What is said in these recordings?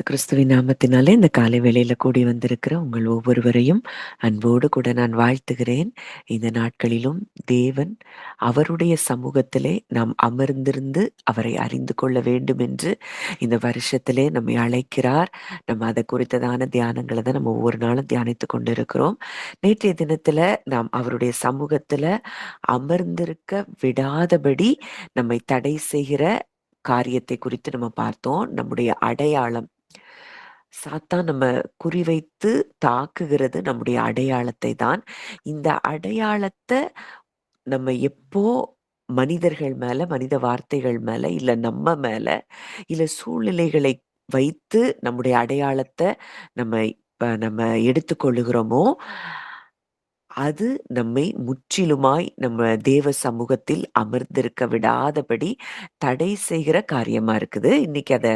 கிறிஸ்துவின் நாமத்தினாலே இந்த காலை வேளையில கூடி வந்திருக்கிற உங்கள் ஒவ்வொருவரையும் அன்போடு கூட நான் வாழ்த்துகிறேன். இந்த நாட்களிலும் தேவன் அவருடைய சமூகத்திலே நாம் அமர்ந்திருந்து அவரை அறிந்து கொள்ள வேண்டும் என்று இந்த வருஷத்திலே நம்மை அழைக்கிறார். நம்ம அதை குறித்ததான தியானங்களை தான் நம்ம ஒவ்வொரு நாளும் தியானித்து கொண்டிருக்கிறோம். நேற்றைய தினத்துல நாம் அவருடைய சமூகத்துல அமர்ந்திருக்க விடாதபடி நம்மை தடை செய்கிற காரியத்தை குறித்து நம்ம பார்த்தோம். நம்முடைய அடையாளம், சாத்தான் நம்ம குறிவைத்து தாக்குகிறது நம்முடைய அடையாளத்தை தான். இந்த அடையாளத்தை நம்ம எப்போ மனிதர்கள் மேல, மனித வார்த்தைகள் மேல, இல்ல நம்ம மேல, இல்ல சூழ்நிலைகளை வைத்து நம்முடைய அடையாளத்தை நம்ம எடுத்துக்கொள்ளுகிறோமோ, அது நம்மை முற்றிலுமாய் நம்ம தேவ சமூகத்தில் அமர்ந்திருக்க விடாதபடி தடை செய்கிற காரியமா இருக்குது. இன்னைக்கு அத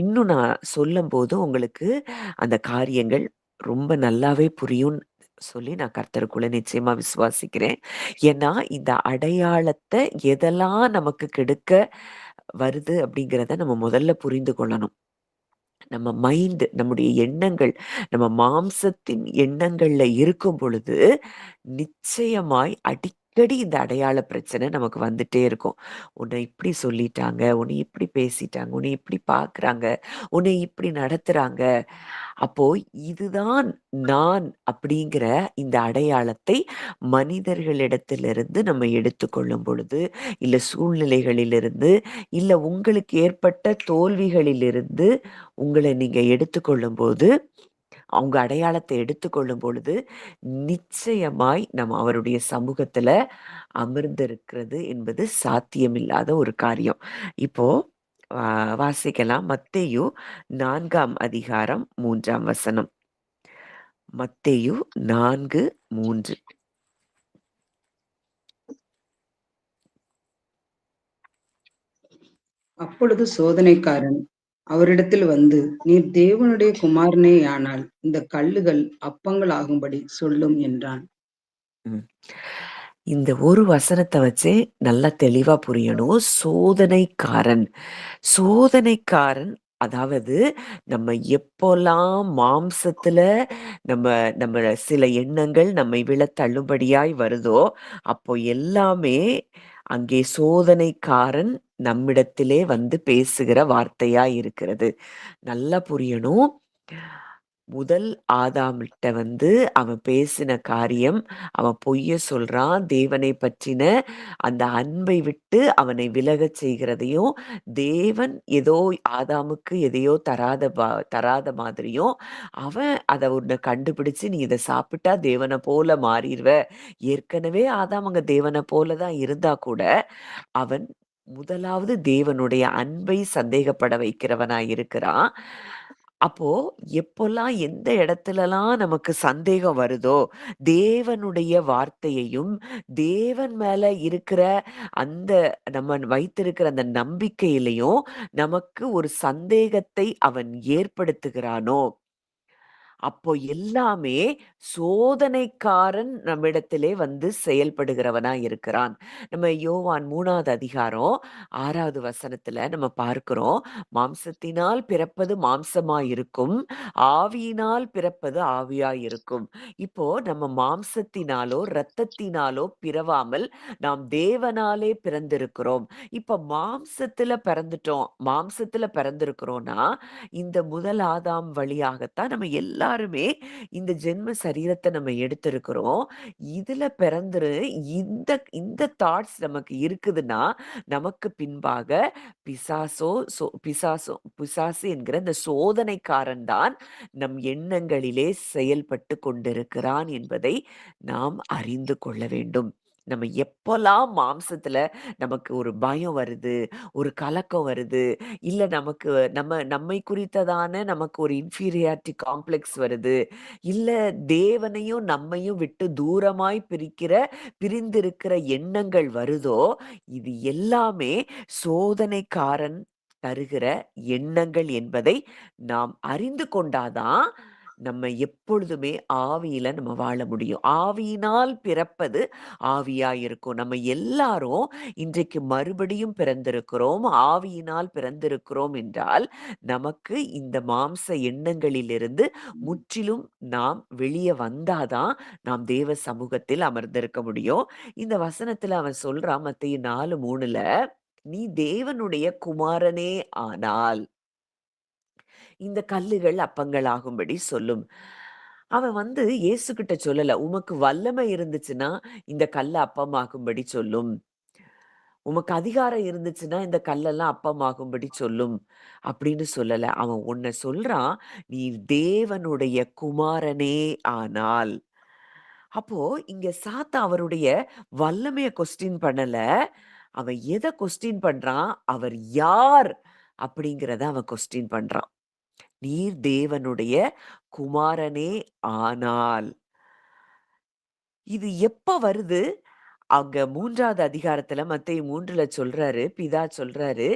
இன்னும் நான் சொல்லும்போது உங்களுக்கு அந்த காரியங்கள் ரொம்ப நல்லாவே புரியும்னு சொல்லி நான் கர்த்தருக்குள்ள நிச்சயமா விசுவாசிக்கிறேன். ஏன்னா இந்த அடையாளத்தை எதெல்லாம் நமக்கு கெடுக்க வருது அப்படிங்கிறத நம்ம முதல்ல புரிந்து கொள்ளணும். நம்ம மைண்ட், நம்முடைய எண்ணங்கள், நம்ம மாம்சத்தின் எண்ணங்கள்ல இருக்கும் பொழுது நிச்சயமாய் அடிக்கடி இந்த அடையாள பிரச்சனை நமக்கு வந்துட்டே இருக்கும். உன்னை இப்படி சொல்லிட்டாங்க, உன்னை இப்படி பேசிட்டாங்க, உன்னை இப்படி பார்க்குறாங்க, உன்னை இப்படி நடத்துறாங்க. அப்போ இதுதான் நான் அப்படிங்கிற இந்த அடையாளத்தை மனிதர்களிடத்திலிருந்து நம்ம எடுத்துக்கொள்ளும் பொழுது, இல்ல சூழ்நிலைகளிலிருந்து, இல்ல உங்களுக்கு ஏற்பட்ட தோல்விகளிலிருந்து உங்கள நீங்க எடுத்துக்கொள்ளும்போது, அவங்க அடையாளத்தை எடுத்துக்கொள்ளும் பொழுது, நிச்சயமாய் நம்ம அவருடைய சமூகத்துல அமர்ந்திருக்கிறது என்பது சாத்தியமில்லாத ஒரு காரியம். இப்போ வாசிக்கலாம். மத்தேயு 4ஆம் அதிகாரம் 3ஆம் வசனம். மத்தேயு 4:3. அப்பொழுது சோதனைக்காரன் அவரிடத்தில் வந்து, நீர் தேவனுடைய குமாரனேயானால் இந்த கல்லுகள் அப்பங்கள் ஆகும்படி சொல்லும் என்றான். இந்த ஒரு வசனத்தை வச்சே நல்லா தெளிவா புரியணும். சோதனைக்காரன், சோதனைக்காரன் அதாவது நம்ம எப்போல்லாம் மாம்சத்துல நம்ம நம்ம சில எண்ணங்கள் நம்மை விழ தள்ளுபடியாய் வருதோ, அப்போ எல்லாமே அங்கே சோதனைக்காரன் நம்மிடத்திலே வந்து பேசுகிற வார்த்தையா இருக்கிறது. நல்லா புரியணும். முதல் ஆதாம்கிட்ட வந்து அவன் பேசின காரியம், அவன் பொய்ய சொல்றான். தேவனை பற்றின அந்த அன்பை விட்டு அவனை விலகச் செய்கிறதையும், தேவன் ஏதோ ஆதாமுக்கு எதையோ தராத மாதிரியும், அவன் அத ஒண்ண கண்டுபிடிச்சு, நீ இத சாப்பிட்டா தேவன போல மாறிருவ. ஏற்கனவே ஆதாம் அங்க தேவன போல தான் இருந்தா கூட, அவன் முதலாவது தேவனுடைய அன்பை சந்தேகப்பட வைக்கிறவனா இருக்கிறான். அப்போ எப்போல்லாம் எந்த இடத்துலலாம் நமக்கு சந்தேகம் வருதோ, தேவனுடைய வார்த்தையையும், தேவன் மேல இருக்கிற அந்த நம்ம வைத்திருக்கிற அந்த நம்பிக்கையிலயும் நமக்கு ஒரு சந்தேகத்தை அவன் ஏற்படுத்துகிறானோ, அப்போ எல்லாமே சோதனைக்காரன் நம்மிடத்திலே வந்து செயல்படுகிறவனா இருக்கிறான். நம்ம யோவான் 3வது அதிகாரம் 6வது வசனத்துல நம்ம பார்க்கிறோம். மாம்சத்தினால் பிறப்பது மாம்சமாயிருக்கும், ஆவியினால் பிறப்பது ஆவியாயிருக்கும். இப்போ நம்ம மாம்சத்தினாலோ இரத்தத்தினாலோ பிறவாமல் நாம் தேவனாலே பிறந்திருக்கிறோம். இப்ப மாம்சத்துல பிறந்திருக்கிறோம்னா, இந்த முதல் ஆதாம் வழியாகத்தான் நம்ம எல்லாருமே இந்த ஜென்ம சரீரத்தை நம்ம எடுத்திருக்கிறோம். இதுல பிறந்துரு இந்த இந்த தாட்ஸ் நமக்கு இருக்குதுன்னா, நமக்கு பின்பாக பிசாசு என்கிற இந்த சோதனைக்காரன் தான் நம் எண்ணங்களிலே செயல்பட்டு கொண்டிருக்கிறான் என்பதை நாம் அறிந்து கொள்ள வேண்டும். நம்ம எப்போல்லாம் மாம்சத்துல நமக்கு ஒரு பயம் வருது, ஒரு கலக்கம் வருது, இல்ல நமக்கு நம்மை குறித்ததான நமக்கு ஒரு இன்ஃபீரியாரிட்டி காம்ப்ளெக்ஸ் வருது, இல்ல தேவனையும் நம்மையும் விட்டு தூரமாய் பிரிந்திருக்கிற எண்ணங்கள் வருதோ, இது எல்லாமே சோதனைக்காரன் தருகிற எண்ணங்கள் என்பதை நாம் அறிந்து கொண்டாதான் நம்ம எப்பொழுதுமே ஆவியில நம்ம வாழ முடியும். ஆவியினால் பிறப்பது ஆவியாய் இருக்கும். நம்ம எல்லாரும் இன்றைக்கு மறுபடியும் பிறந்திருக்கிறோம். ஆவியினால் பிறந்திருக்கிறோம் என்றால், நமக்கு இந்த மாம்ச எண்ணங்களிலிருந்து முற்றிலும் நாம் வெளிய வந்தா தான், நாம் தேவ சமூகத்தில் அமர்ந்திருக்க முடியும். இந்த வசனத்துல அவன் சொல்றான் மத்தேயு 4:3ல, "நீ தேவனுடைய குமாரனே ஆனால்" இந்த கல்லுகள் அப்பங்களாகும்படி சொல்லும். அவன் இயேசுகிட்ட சொல்லல. உமக்கு வல்லமை இருந்துச்சுன்னா, இந்த கல்ல அப்பமாகும்படி சொல்லும். உமக்கு அதிகாரம் இருந்துச்சுன்னா, இந்த கல்லெல்லாம் அப்பமாகும்படி சொல்லும். அப்படின்னு சொல்லல. அவன் உன்ன சொல்றான், நீ தேவனுடைய குமாரனே ஆனால். அப்போ இங்க சாத்தான் அவருடைய வல்லமைய கொஸ்டின் பண்ணல. அவன் எத கொஸ்டின் பண்றான்? அவர் யார்? அப்படிங்கிறத அவன் கொஸ்டின் பண்றான். நீர் தேவனுடைய குமாரனே ஆனால். இது எப்ப வருது? அங்க 3வது அதிகாரத்துல மத்தேயு 3ல சொல்றாரு, பிதா சொல்றாரு,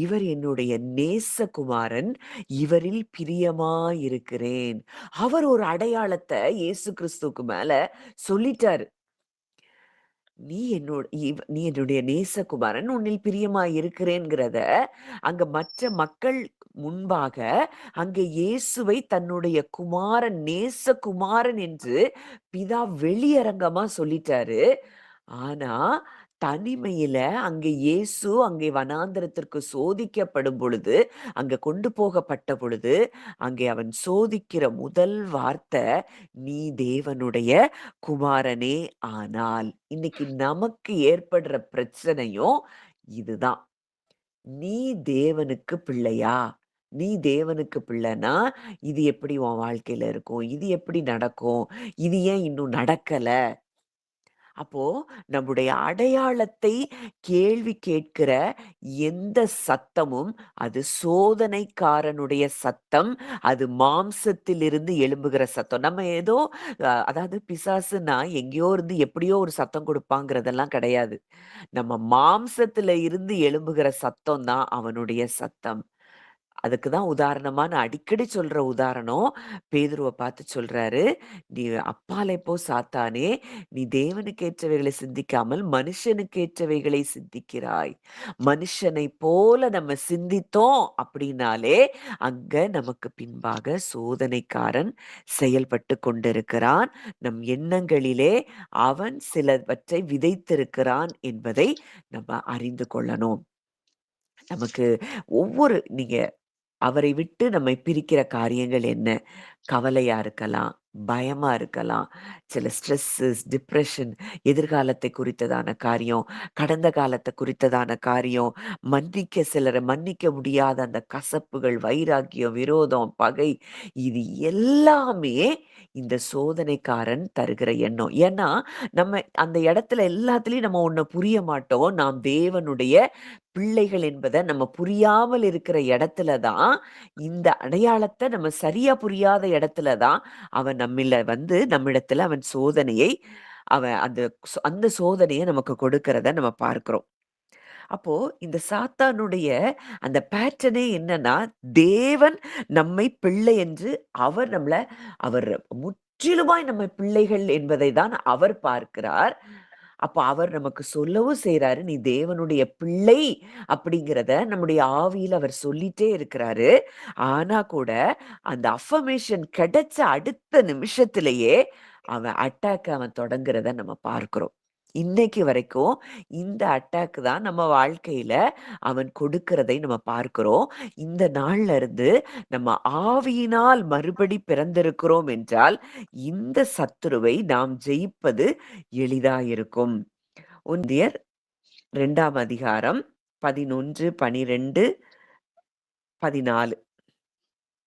"இவர் என்னுடைய நேசகுமாரன், இவரில் பிரியமாயிருக்கிறேன்." அவர் ஒரு அடையாளத்த இயேசு கிறிஸ்துவுக்கு மேல சொல்லிட்டாரு. நீ என்னுடைய நேசகுமாரன், உன்னில் பிரியமாய் இருக்கிறேன்கிறத, அங்க மற்ற மக்கள் முன்பாக, அங்கே இயேசுவை தன்னுடைய குமாரன், நேசகுமாரன் என்று பிதா வெளியரங்கமா சொல்லிட்டாரு. ஆனா, தனிமையில அங்கே இயேசு அங்கே வனாந்திரத்திற்கு சோதிக்கப்படும் பொழுது, அங்க கொண்டு போகப்பட்ட பொழுது, அங்கே அவன் சோதிக்கிற முதல் வார்த்தை, "நீ தேவனுடைய குமாரனே ஆனால்." இன்னைக்கு நமக்கு ஏற்படுற பிரச்சனையும் இதுதான். "நீ தேவனுக்கு பிள்ளையா? நீ தேவனுக்கு பிள்ளைனா, இது எப்படி உன் வாழ்க்கையில இருக்கும்? இது எப்படி நடக்கும்? இது ஏன் இன்னும் நடக்கல?" அப்போ நம்முடைய அடையாளத்தை கேள்வி கேட்கிற எந்த சத்தமும் அது சோதனைக்காரனுடைய சத்தம். அது மாம்சத்திலிருந்து எழும்புகிற சத்தம். நம்ம ஏதோ அதாவது பிசாசுன்னா எங்கேயோ இருந்து எப்படியோ ஒரு சத்தம் கொடுப்பாங்கிறதெல்லாம் கிடையாது. நம்ம மாம்சத்துல இருந்து எழும்புகிற சத்தம் தான் அவனுடைய சத்தம். அதுக்கு தான் உதாரணமா நான் அடிக்கடி சொல்ற உதாரணம், பேதுருவ பார்த்து சொல்றாரு, "நீ அப்பாலே போ சாத்தானே! நீ தேவனுக்கேற்றவைகளை சிந்திக்காமல் மனுஷனுக்கேற்றவைகளை சிந்திக்கிறாய்." மனுஷனைப் போல நம்ம சிந்தித்தோம் அப்படின்னாலே, அங்க நமக்கு பின்பாக சோதனைக்காரன் செயல்பட்டு கொண்டிருக்கிறான். நம் எண்ணங்களிலே அவன் சிலவற்றை விதைத்திருக்கிறான் என்பதை நம்ம அறிந்து கொள்ளணும். நமக்கு நீங்க அவரை விட்டு நம்மை பிரிக்கிற காரியங்கள் என்ன? கவலையா இருக்கலாம், பயமா இருக்கலாம், சில ஸ்ட்ரெஸ்ஸஸ், டிப்ரஷன், எதிர்காலத்தை குறித்ததான காரியம், கடந்த காலத்த குறித்ததான காரியம், சிலர மன்னிக்க முடியாத அந்த கசப்புகள், வைராக்கியம், விரோதம், பகை இது எல்லாமே இந்த சோதனைக்காரன் தருகிற எண்ணம். ஏன்னா, நம்ம அந்த இடத்துல எல்லாத்துலயும் நம்ம ஒண்ண புரிய மாட்டோம். நாம் தேவனுடைய பிள்ளைகள் என்பத நம்ம புரியாமல் இருக்கிற இடத்துல தான், இந்த அடையாளத்த நம்ம சரியா புரியாத இடத்துல தான், அவன் நம்மிடத்துல அவன் சோதனையை அவன் அந்த சோதனைய நமக்கு கொடுக்கிறத நம்ம பார்க்கிறோம். அப்போ இந்த சாத்தானுடைய அந்த பேட்டர்னே என்னன்னா, தேவன் நம்மை பிள்ளை என்று அவர் முற்றிலுமாய் நம்மை பிள்ளைகள் என்பதை தான் அவர் பார்க்கிறார். அப்ப அவர் நமக்கு சொல்லவும் செய்றாரு, "நீ தேவனுடைய பிள்ளை" அப்படிங்கிறத நம்முடைய ஆவியில அவர் சொல்லிட்டே இருக்கிறாரு. ஆனா கூட அந்த அஃபர்மேஷன் கிடைச்ச அடுத்த நிமிஷத்திலேயே அவன் தொடங்குறத நம்ம பார்க்கிறோம். இன்னைக்கு வரைக்கும் இந்த அட்டாக் தான் நம்ம வாழ்க்கையில அவன் கொடுக்கிறதை நம்ம பார்க்கிறோம். இந்த நாள்ல இருந்து நம்ம ஆவியினால் மறுபடி பிறந்திருக்கிறோம் என்றால், இந்த சத்துருவை நாம் ஜெயிப்பது எளிதாயிருக்கும். ஒன்றியர் 2ஆம் அதிகாரம் 11, 12, 14.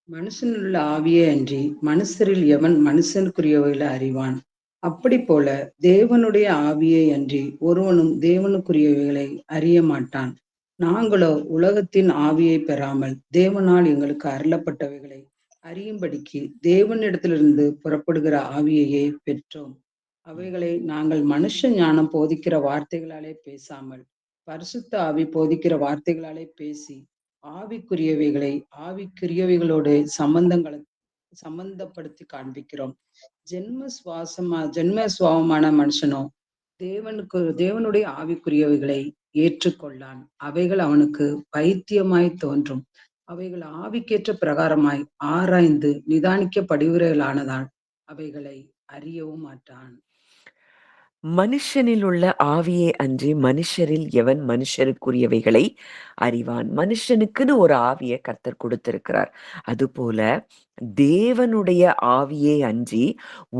மனுஷனுள்ள ஆவியே அன்றி மனுஷரில் எவன் மனுஷனுக்குரியவைகளை அறிவான்? அப்படிப்போல தேவனுடைய ஆவியே அன்றி ஒருவனும் தேவனுக்குரியவைகளை அறிய மாட்டான். நாங்களோ உலகத்தின் ஆவியை பெறாமல் தேவனால் எங்களுக்கு அருளப்பட்டவைகளை அறியும்படிக்கு தேவனிடத்திலிருந்து புறப்படுகிற ஆவியையே பெற்றோம். ம். அவைகளை நாங்கள் மனுஷ ஞானம் போதிக்கிற வார்த்தைகளாலே பேசாமல் பரிசுத்த ஆவி போதிக்கிற வார்த்தைகளாலே பேசி ஆவிக்குரியவைகளை ஆவிக்குரியவைகளோடு சம்பந்தங்களை சம்பந்தப்படுத்தி காண்பிக்கிறோம். ஜென்ம சுவாவமான மனுஷனோ தேவனுடைய ஆவிக்குரியவைகளை ஏற்றுக்கொள்ளான். அவைகள் அவனுக்கு பைத்தியமாய் தோன்றும். அவைகள் ஆவிக்கேற்ற பிரகாரமாய் ஆராய்ந்து நிதானிக்கப்படுகிறவர்களானதால் அவைகளை அறியவும் மாட்டான். மனுஷனில் உள்ள ஆவியே அன்றி மனுஷரில் எவன் மனுஷருக்குரியவைகளை அறிவான். மனுஷனுக்குன்னு ஒரு ஆவியை கர்த்தர் கொடுத்திருக்கிறார். அதுபோல தேவனுடைய ஆவியே அன்றி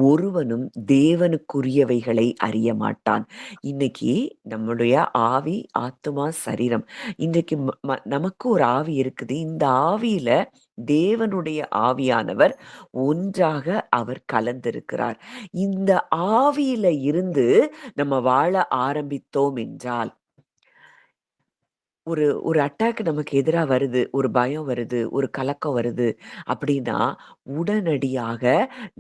ஒருவனும் தேவனுக்குரியவைகளை அறிய மாட்டான். இன்னைக்கு நம்முடைய ஆவி, ஆத்துமா, சரீரம், இன்றைக்கு நமக்கு ஒரு ஆவி இருக்குது. இந்த ஆவியில தேவனுடைய ஆவியானவர் ஒன்றாக அவர் கலந்திருக்கிறார். இந்த ஆவியில இருந்து நம்ம வாழ ஆரம்பித்தோம் என்றால், ஒரு ஒரு அட்டாக் நமக்கு எதிரா வருது, ஒரு பயம் வருது, ஒரு கலக்கம் வருது அப்படின்னா, உடனடியாக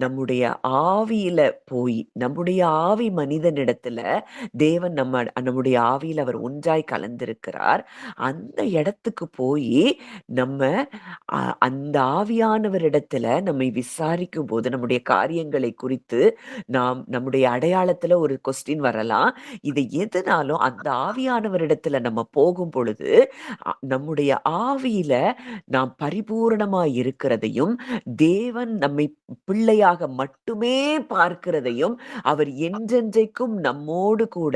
நம்முடைய ஆவியில போய், நம்முடைய ஆவி மனிதனிடத்துல தேவன் நம்முடைய ஆவியில அவர் ஒன்றாய் கலந்திருக்கிறார். அந்த இடத்துக்கு போயி நம்ம அந்த ஆவியானவரிடத்துல நம்மை விசாரிக்கும்போது, நம்முடைய காரியங்களை குறித்து நம்முடைய அடையாளத்துல ஒரு கொஸ்டின் வரலாம். இதை எதுனாலும் அந்த ஆவியானவரிடத்துல நம்ம போகும் பொழுது நம்முடைய ஆவியில நாம் பரிபூரணமாய் இருக்கிறதையும், தேவன் நம்மை பிள்ளையாக மட்டுமே பார்க்கிறதையும், அவர் என்றென்றைக்கும் நம்மோடு கூட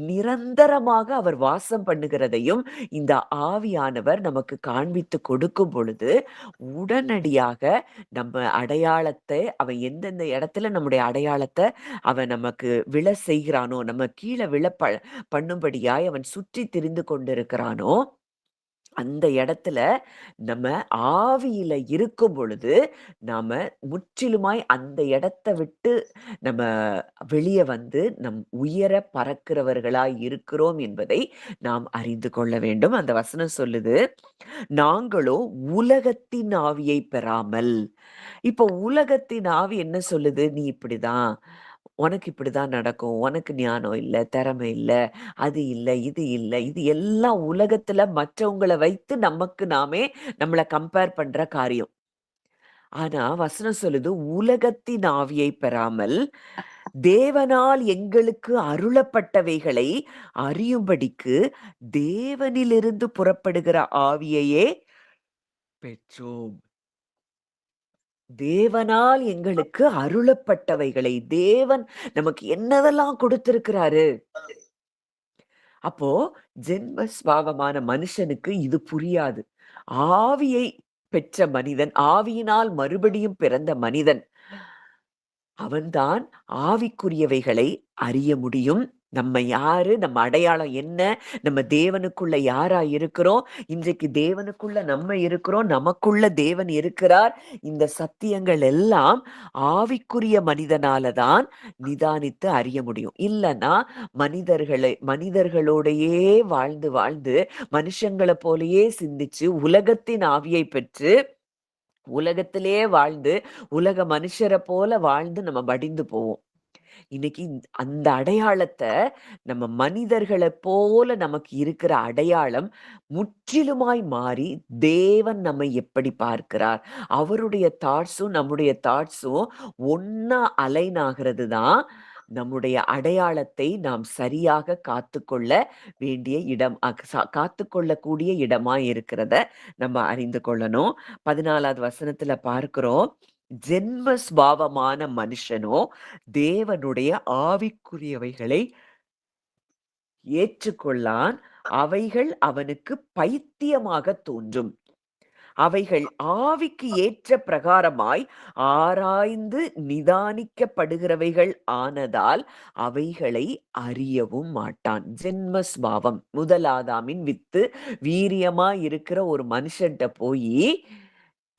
நிரந்தரமாக அவர் வாசம் பண்ணுகிறதையும் இந்த ஆவியானவர் நமக்கு காண்பித்து கொடுக்கும் பொழுது, உடனடியாக நம்ம அடையாளத்தை அவன் எந்தெந்த இடத்துல நம்முடைய அடையாளத்தை அவன் நமக்கு விழ செய்கிறானோ, நம்ம கீழே விழ பண்ணும்படியாய் அவன் சுற்றி திரிந்து கொண்டிருக்கிறானோ, அந்த இடத்துல நம்ம ஆவியில இருக்கும் பொழுது, நாம முற்றிலுமாய் அந்த இடத்த விட்டு நம்ம வெளிய வந்து உயர பறக்கிறவர்களாய் இருக்கிறோம் என்பதை நாம் அறிந்து கொள்ள வேண்டும். அந்த வசனம் சொல்லுது, நாங்களோ உலகத்தின் ஆவியை பெறாமல். இப்போ உலகத்தின் ஆவி என்ன சொல்லுது? நீ இப்படிதான். உனக்கு இப்படிதான் நடக்கும். உனக்கு ஞானம் இல்ல, திறமை இல்ல, அது இல்ல, இது இல்ல. இது எல்லாம் உலகத்துல மற்றவங்கள வைத்து நமக்கு நாமே நம்மள கம்பேர் பண்ற காரியம். ஆனா வசனம் சொல்லுது, உலகத்தின் ஆவியை பெறாமல் தேவனால் எங்களுக்கு அருளப்பட்டவைகளை அறியும்படிக்கு தேவனிலிருந்து புறப்படுகிற ஆவியையே பெற்றோம். தேவனால் எங்களுக்கு அருளப்பட்டவைகளை தேவன் நமக்கு என்னதெல்லாம் கொடுத்திருக்கிறாரு. அப்போ ஜென்ம சுபாவமான மனுஷனுக்கு இது புரியாது. ஆவியை பெற்ற மனிதன், ஆவியினால் மறுபடியும் பிறந்த மனிதன், அவன்தான் ஆவிக்குரியவைகளை அறிய முடியும். நம்ம யாரு? நம்ம அடையாளம் என்ன? நம்ம தேவனுக்குள்ள யாரா இருக்கிறோம்? இன்றைக்கு தேவனுக்குள்ள நம்ம இருக்கிறோம். நமக்குள்ள தேவன் இருக்கிறார். இந்த சத்தியங்கள் எல்லாம் ஆவிக்குரிய மனிதனால தான் நிதானித்து அறிய முடியும். இல்லன்னா மனிதர்களோடையே வாழ்ந்து வாழ்ந்து மனுஷங்கள போலயே சிந்திச்சு உலகத்தின் ஆவியை பெற்று உலகத்திலேயே வாழ்ந்து உலக மனுஷரை போல வாழ்ந்து நம்ம மடிந்து போவோம். இன்னைக்கு அந்த அடையாளத்தை நம்ம மனிதர்களை போல நமக்கு இருக்கிற அடையாளம் முற்றிலுமாய் மாறி தேவன் நம்மை எப்படி பார்க்கிறார், அவருடைய தாட்ஸும் நம்முடைய தாட்ஸும் ஒன்னா அலைன் ஆகிறது தான் நம்முடைய அடையாளத்தை நாம் சரியாக காத்துக்கொள்ள வேண்டிய இடம், காத்துக்கொள்ளக்கூடிய இடமா இருக்கிறத நம்ம அறிந்து கொள்ளணும். 14வது வசனத்துல பார்க்கிறோம், ஜென்ம சுபாவமான மனுஷனோ தேவனுடைய ஆவிக்குரியவைகளை ஏற்றுக்கொள்ளான். அவைகள் அவனுக்கு பைத்தியமாக தோன்றும். அவைகள் ஆவிக்கு ஏற்ற பிரகாரமாய் ஆராய்ந்து நிதானிக்கப்படுகிறவைகள் ஆனதால் அவைகளை அறியவும் மாட்டான். ஜென்ம சுபாவம், முதலாதாமின் வித்து வீரியமாய் இருக்கிற ஒரு மனுஷன்ட்ட போய்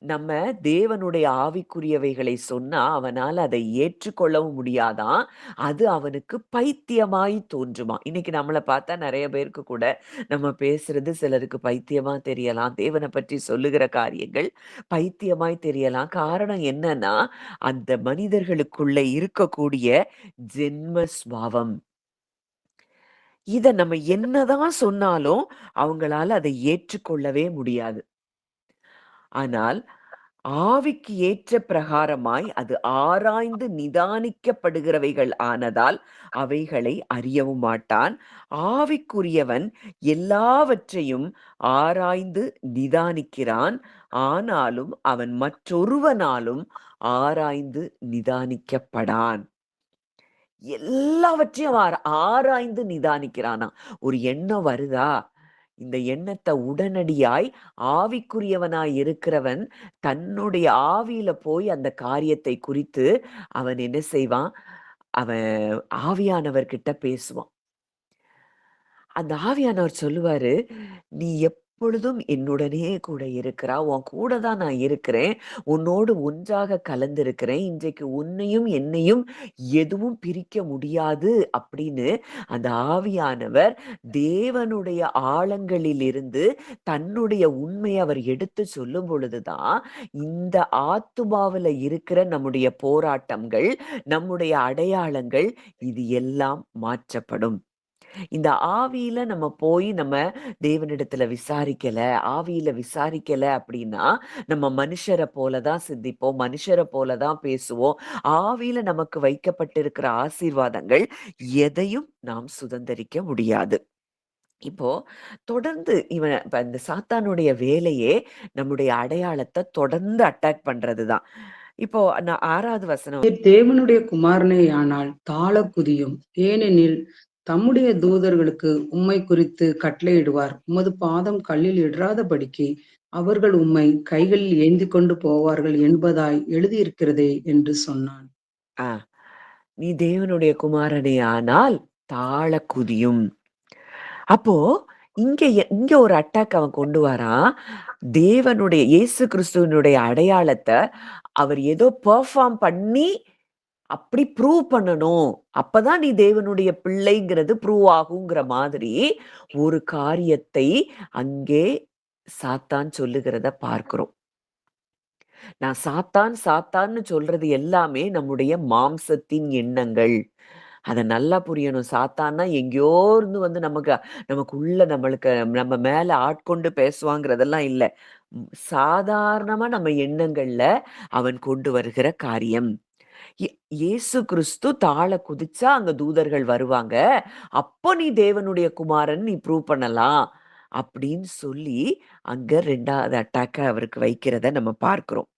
நம்ம தேவனுடைய ஆவிக்குரியவைகளை சொன்னா அவனால அதை ஏற்றுக்கொள்ளவும் முடியாதான். அது அவனுக்கு பைத்தியமாய் தோன்றுமா. இன்னைக்கு நம்மள பார்த்தா நிறைய பேருக்கு கூட நம்ம பேசுறது சிலருக்கு பைத்தியமா தெரியலாம். தேவனை பற்றி சொல்லுகிற காரியங்கள் பைத்தியமாய் தெரியலாம். காரணம் என்னன்னா, அந்த மனிதர்களுக்குள்ள இருக்கக்கூடிய ஜென்ம சுபாவம். இத நம்ம என்னதான் சொன்னாலும் அவங்களால அதை ஏற்றுக்கொள்ளவே முடியாது. ஆனால் ஆவிக்கு ஏற்ற பிரகாரமாய் அது ஆராய்ந்து நிதானிக்கப்படுகிறவைகள் ஆனதால் அவைகளை அறியவும் மாட்டான். ஆவிக்குரியவன் எல்லாவற்றையும் ஆராய்ந்து நிதானிக்கிறான். ஆனாலும் அவன் மற்றொருவனாலும் ஆராய்ந்து நிதானிக்கப்படான். எல்லாவற்றையும் ஆராய்ந்து நிதானிக்கிறானா. ஒரு எண்ணம் வருதா, இந்த எண்ணத்தை உடனடியாய் ஆவிக்குரியவனாய் இருக்கிறவன் தன்னுடைய ஆவியில போய் அந்த காரியத்தை குறித்து அவன் என்ன செய்வான், அவன் ஆவியானவர்கிட்ட பேசுவான். அந்த ஆவியானவர் சொல்லுவாரு, "நீ எப்பொழுதும் என்னுடனே கூட இருக்கிறா. உன் கூட தான் நான் இருக்கிறேன். உன்னோடு ஒன்றாக கலந்திருக்கிறேன். இன்றைக்கு உன்னையும் என்னையும் எதுவும் பிரிக்க முடியாது." அப்படின்னு அந்த ஆவியானவர் தேவனுடைய ஆழங்களிலிருந்து தன்னுடைய உண்மையை அவர் எடுத்து சொல்லும் பொழுது தான், இந்த ஆத்துமாவுல இருக்கிற நம்முடைய போராட்டங்கள், நம்முடைய அடையாளங்கள் இது எல்லாம் மாற்றப்படும். இந்த ஆவியில நம்ம போய் நம்ம தேவனிடத்துல விசாரிக்கல, ஆவியில விசாரிக்கல அப்படின்னா, நம்ம மனுஷர போல தான் சிந்திப்போம், மனுஷர போல தான் பேசுவோம். ஆவியில நமக்கு வைக்கப்பட்டிருக்கிற ஆசீர்வாதங்கள் எதையும் நாம் சுதந்தரிக்க முடியாது. இப்போ தொடர்ந்து இவன் இப்ப இந்த சாத்தானுடைய வேலையே நம்முடைய அடையாளத்த தொடர்ந்து அட்டாக் பண்றதுதான். இப்போ நான் 6வது வசனம். நீர் தேவனுடைய குமாரனேயானால் தாழக் குதியும். ஏனெனில் தம்முடைய தூதர்களுக்கு உம்மை குறித்து கட்டளையிடுவார். உமது பாதம் கல்லில் இடராதபடிக்கு அவர்கள் உம்மை கைகளில் ஏந்திக் கொண்டு போவார்கள் என்பதாய் எழுதியிருக்கிறதே என்று சொன்னான். ஆ. நீ தேவனுடைய குமாரனே ஆனால் தாழ குதியும். அப்போ இங்க ஒரு அட்டாக் அவன் கொண்டு வரான். தேவனுடைய இயேசு கிறிஸ்துவனுடைய அடையாளத்த அவர் ஏதோ பெர்ஃபார்ம் பண்ணி அப்படி ப்ரூவ் பண்ணணும். அப்பதான் நீ தேவனுடைய பிள்ளைங்கிறது ப்ரூவ் ஆகுங்கிற மாதிரி ஒரு காரியத்தை அங்கே சாத்தான் சொல்லுகிறத பார்க்கிறோம். நான் சாத்தான் சாத்தான்னு சொல்றது எல்லாமே நம்முடைய மாம்சத்தின் எண்ணங்கள். அத நல்லா புரியணும். சாத்தான்னா எங்கேயோ இருந்து வந்து நமக்குள்ள நம்ம மேல ஆட்கொண்டு பேசுவாங்கிறதெல்லாம் இல்ல. சாதாரணமா நம்ம எண்ணங்கள்ல அவன் கொண்டு வருகிற காரியம். இ இயேசு கிறிஸ்து தாழ குதிச்சா அங்க தூதர்கள் வருவாங்க. அப்போ நீ தேவனுடைய குமாரன் நீ ப்ரூவ் பண்ணலாம். அப்படின்னு சொல்லி அங்க 2வது அட்டாக்க அவருக்கு வைக்கிறத நம்ம பார்க்கிறோம்.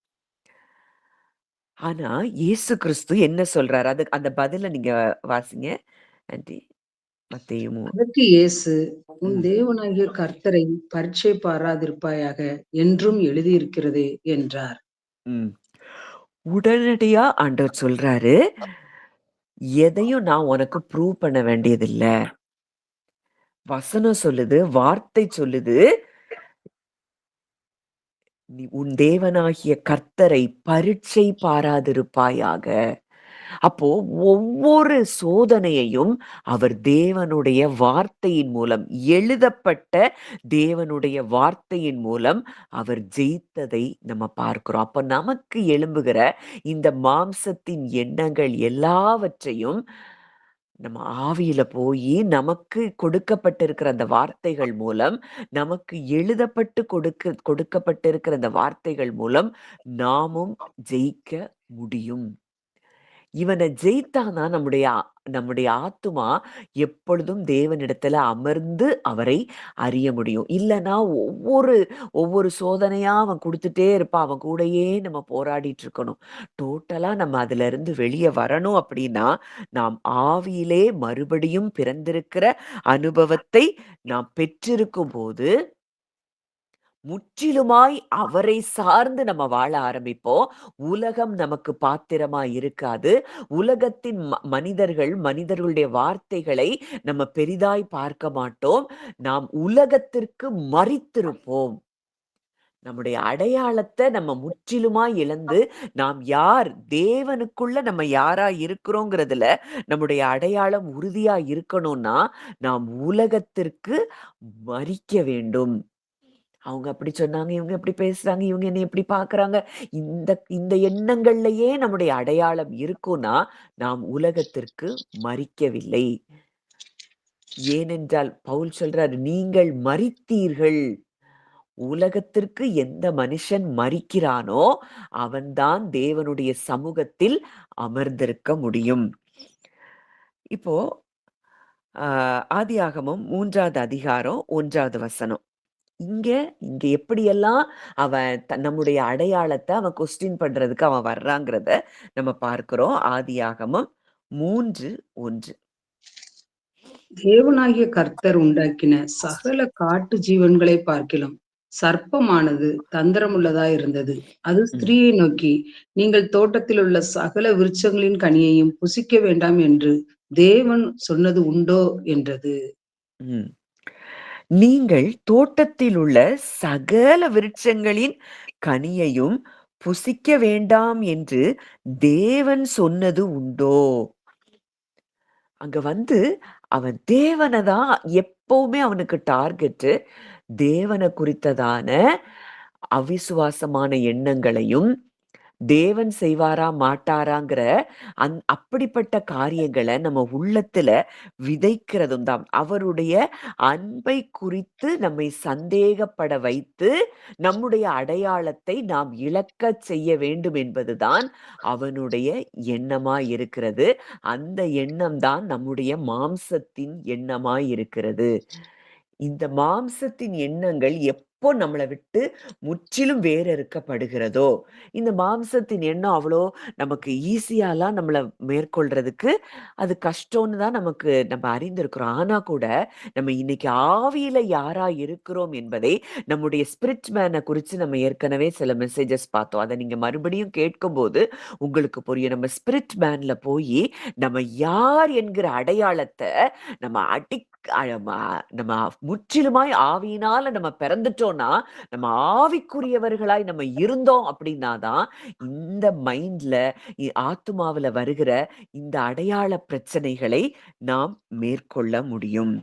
ஆனா, இயேசு கிறிஸ்து என்ன சொல்றாரு? அந்த பதில நீங்க வாசிங்க ஆன்டி. மத்தேயு அதற்கு இயேசு, உன் ம், தேவனாகிய கர்த்தரை பரீட்சை பாராதிருப்பாயாக என்றும் எழுதியிருக்கிறதே என்றார். ம். உடனடியா ஆண்டவர் சொல்றாரு, எதையும் நான் உனக்கு ப்ரூவ் பண்ண வேண்டியதில்ல. வசனம் சொல்லுது, வார்த்தை சொல்லுது, நீ உன் தேவனாகிய கர்த்தரை பரீட்சை பாராதிருப்பாயாக. அப்போ ஒவ்வொரு சோதனையையும் அவர் தேவனுடைய வார்த்தையின் மூலம், எழுதப்பட்ட தேவனுடைய வார்த்தையின் மூலம் அவர் ஜெயித்ததை நம்ம பார்க்கிறோம். அப்ப நமக்கு எழும்புகிற இந்த மாம்சத்தின் எண்ணங்கள் எல்லாவற்றையும் நம்ம ஆவியில போயி நமக்கு கொடுக்கப்பட்டிருக்கிற அந்த வார்த்தைகள் மூலம், நமக்கு எழுதப்பட்டு கொடுக்கப்பட்டிருக்கிற அந்த வார்த்தைகள் மூலம் நாமும் ஜெயிக்க முடியும். இவன ஜெயித்தாதான் நம்முடைய ஆத்துமா எப்பொழுதும் தேவனிடத்துல அமர்ந்து அவரை அறிய முடியும். இல்லன்னா ஒவ்வொரு சோதனையா அவன் குடுத்துட்டே இருப்பான். அவன் கூடயே நம்ம போராடிட்டு இருக்கணும். டோட்டலா நம்ம அதிலிருந்து வெளிய வரணும் அப்படின்னா, நாம் ஆவியிலே மறுபடியும் பிறந்திருக்கிற அனுபவத்தை நாம் பெற்றிருக்கும்போது முற்றிலுமாய் அவரை சார்ந்து நம்ம வாழ ஆரம்பிப்போம். உலகம் நமக்கு பாத்திரமா இருக்காது. உலகத்தின் மனிதர்களுடைய வார்த்தைகளை நம்ம பெரிதாய் பார்க்க மாட்டோம். நாம் உலகத்திற்கு மரித்திருப்போம். நம்முடைய அடையாளத்த நம்ம முற்றிலுமாய் இழந்து, நாம் யார்? தேவனுக்குள்ள நம்ம யாரா இருக்கிறோங்கிறதுல நம்முடைய அடையாளம் உறுதியா இருக்கணும்னா, நாம் உலகத்திற்கு மரிக்க வேண்டும். அவங்க அப்படி சொன்னாங்க, இவங்க இப்படி பேசுறாங்க, இவங்க என்னைய இப்படி பார்க்குறாங்க. இந்த இந்த எண்ணங்கள்லயே நம்முடைய அடையாளம் இருக்குன்னா, நாம் உலகத்திற்கு மரிக்கவில்லை. ஏனென்றால் பவுல் சொல்றாரு, நீங்கள் மரித்தீர்கள். உலகத்திற்கு எந்த மனுஷன் மரிக்கிறானோ அவன்தான் தேவனுடைய சமூகத்தில் அமர்ந்திருக்க முடியும். இப்போ ஆதியாகமம் 3வது அதிகாரம் 1வது வசனம். இங்க இங்க எப்படியெல்லாம் அவன் நம்முடைய அடையாளத்தை அவன் கொஸ்டின் பண்றதுக்கு அவன் வர்றாங்கிறத நம்ம பார்க்கிறோம். ஆதியாகமம் 3:1. தேவனாகிய கர்த்தர் உண்டாக்கின சகல காட்டு ஜீவன்களை பார்க்கிலும் சர்ப்பமானது தந்திரமுள்ளதாயிருந்தது. அது ம், ஸ்திரீயை நோக்கி, நீங்கள் தோட்டத்தில் உள்ள சகல விருட்சங்களின் கனியையும் புசிக்க வேண்டாம் என்று தேவன் சொன்னது உண்டோ என்றது. ம். நீங்கள் தோட்டத்தில் உள்ள சகல விருட்சங்களின் கனியையும் புசிக்க வேண்டாம் என்று தேவன் சொன்னது உண்டோ? அங்க வந்து அவன் தேவனை தான் எப்பவுமே அவனுக்கு டார்கெட்டு. தேவனை குறித்ததான அவிசுவாசமான எண்ணங்களையும், தேவன் செய்வாரா மாட்டாராங்கிற அப்படிப்பட்ட காரியங்களை நம்ம உள்ளத்துல விதைக்கிறதும் தான். அவருடைய அன்பை குறித்து நம்மை சந்தேகப்பட வைத்து நம்முடைய அடையாளத்தை நாம் இழக்கச் செய்ய வேண்டும் என்பதுதான் அவனுடைய எண்ணமாய் இருக்கிறது. அந்த எண்ணம் தான் நம்முடைய மாம்சத்தின் எண்ணமாய் இருக்கிறது. இந்த மாம்சத்தின் எண்ணங்கள் எப்போ நம்மளை விட்டு முற்றிலும் வேறறுக்கப்படுகிறதோ, இந்த மாம்சத்தின் எண்ணம் அவ்வளோ நமக்கு ஈஸியாலாம் நம்மள மேற்கொள்றதுக்கு அது கஷ்டம்னு தான் நம்ம அறிந்திருக்கிறோம். ஆனா கூட நம்ம இன்னைக்கு ஆவியில யாரா இருக்கிறோம் என்பதை நம்முடைய ஸ்பிரிட் மேனை குறித்து நம்ம ஏற்கனவே சில மெசேஜஸ் பார்த்தோம். அதை நீங்க மறுபடியும் கேட்கும்போது உங்களுக்கு புரியும். நம்ம ஸ்பிரிட் மேன்ல போய் நம்ம யார் என்கிற அடையாளத்தை நம்ம நம்ம முற்றிலுமாய் ஆவியினால நம்ம பிறந்துட்டோம்னா, நம்ம ஆவிக்குரியவர்களாய் நம்ம இருந்தோம் அப்படின்னாதான் இந்த மைண்ட்ல ஆத்துமாவுல வருகிற இந்த அடையாள பிரச்சனைகளை நாம் மேற்கொள்ள முடியும்.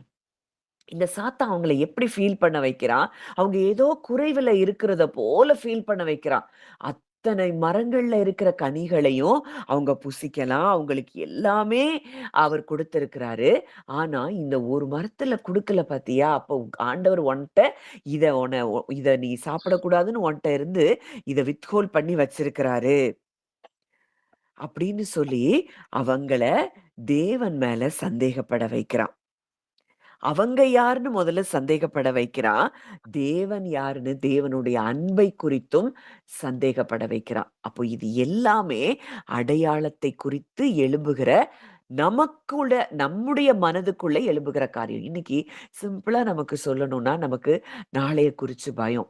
இந்த சாத்தான் அவங்கள எப்படி ஃபீல் பண்ண வைக்கிறான்? அவங்க ஏதோ குறைவுல இருக்கிறத போல ஃபீல் பண்ண வைக்கிறான். அத்தனை மரங்கள்ல இருக்கிற கனிகளையும் அவங்க புசிக்கலாம். அவங்களுக்கு எல்லாமே அவர் கொடுத்திருக்கிறாரு. ஆனா, இந்த ஒரு மரத்துல குடுக்கல பாத்தியா? அப்போ ஆண்டவர் உன்ட்ட இத நீ சாப்பிடக்கூடாதுன்னு உன்ட்ட இருந்து இத வித்ஹோல்ட் பண்ணி வச்சிருக்கிறாரு. அப்படின்னு சொல்லி அவங்கள தேவன் மேல சந்தேகப்பட வைக்கிறான். அவங்க யாருன்னு முதல்ல சந்தேகப்பட வைக்கிறான். தேவன் யாருன்னு தேவனுடைய அன்பை குறித்தும் சந்தேகப்பட வைக்கிறான். அப்போ இது எல்லாமே அடையாளத்தை குறித்து எழும்புகிற நமக்குள்ள நம்முடைய மனதுக்குள்ள எழும்புகிற காரியம். இன்னைக்கு சிம்பிளா நமக்கு சொல்லணும்னா, நமக்கு நாளைய குறிச்சு பயம்.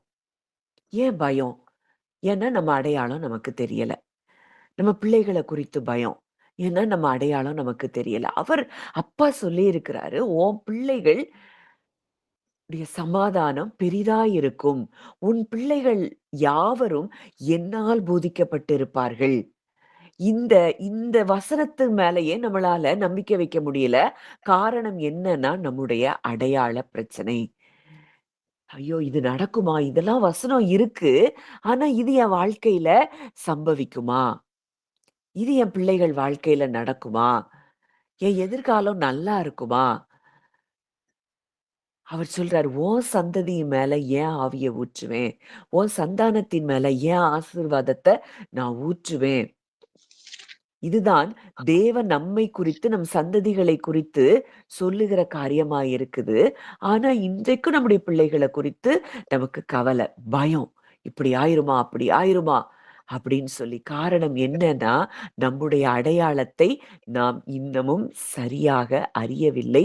ஏன் பயம்? ஏன்னா நம்ம அடையாளம் நமக்கு தெரியல. நம்ம பிள்ளைகள குறித்து பயம். ஏன்னா நம்ம அடையாளம் நமக்கு தெரியல. அப்பா சொல்லியிருக்கிறாரு, "உன் பிள்ளைகள் உடைய சமாதானம் பெரிதாயிருக்கும். உன் பிள்ளைகள் யாவரும் என்னால் போதிக்கப்பட்டிருப்பார்கள்." இந்த இந்த வசனத்து மேலயே நம்மளால நம்பிக்கை வைக்க முடியல. காரணம் என்னன்னா, நம்முடைய அடையாள பிரச்சனை. ஐயோ! இது நடக்குமா? இதெல்லாம் வசனம் இருக்கு. ஆனா இது என் வாழ்க்கையில சம்பவிக்குமா? இது என் பிள்ளைகள் வாழ்க்கையில நடக்குமா? என் எதிர்காலம் நல்லா இருக்குமா? அவர் சொல்றாரு, "உன் சந்ததியின் மேல என் ஆவிய ஊற்றுவேன். உன் சந்தானத்தின் மேல என் ஆசீர்வாதத்த நான் ஊற்றுவேன்." இதுதான் தேவன் நம்மை குறித்து, நம் சந்ததிகளை குறித்து சொல்லுகிற காரியமா இருக்குது. ஆனா, இன்றைக்கும் நம்முடைய பிள்ளைகள குறித்து நமக்கு கவலை, பயம். இப்படி ஆயிருமா? அப்படி ஆயிருமா? அப்படின்னு சொல்லி. காரணம் என்னன்னா, நம்முடைய அடையாளத்தை நாம் இன்னமும் சரியாக அறியவில்லை,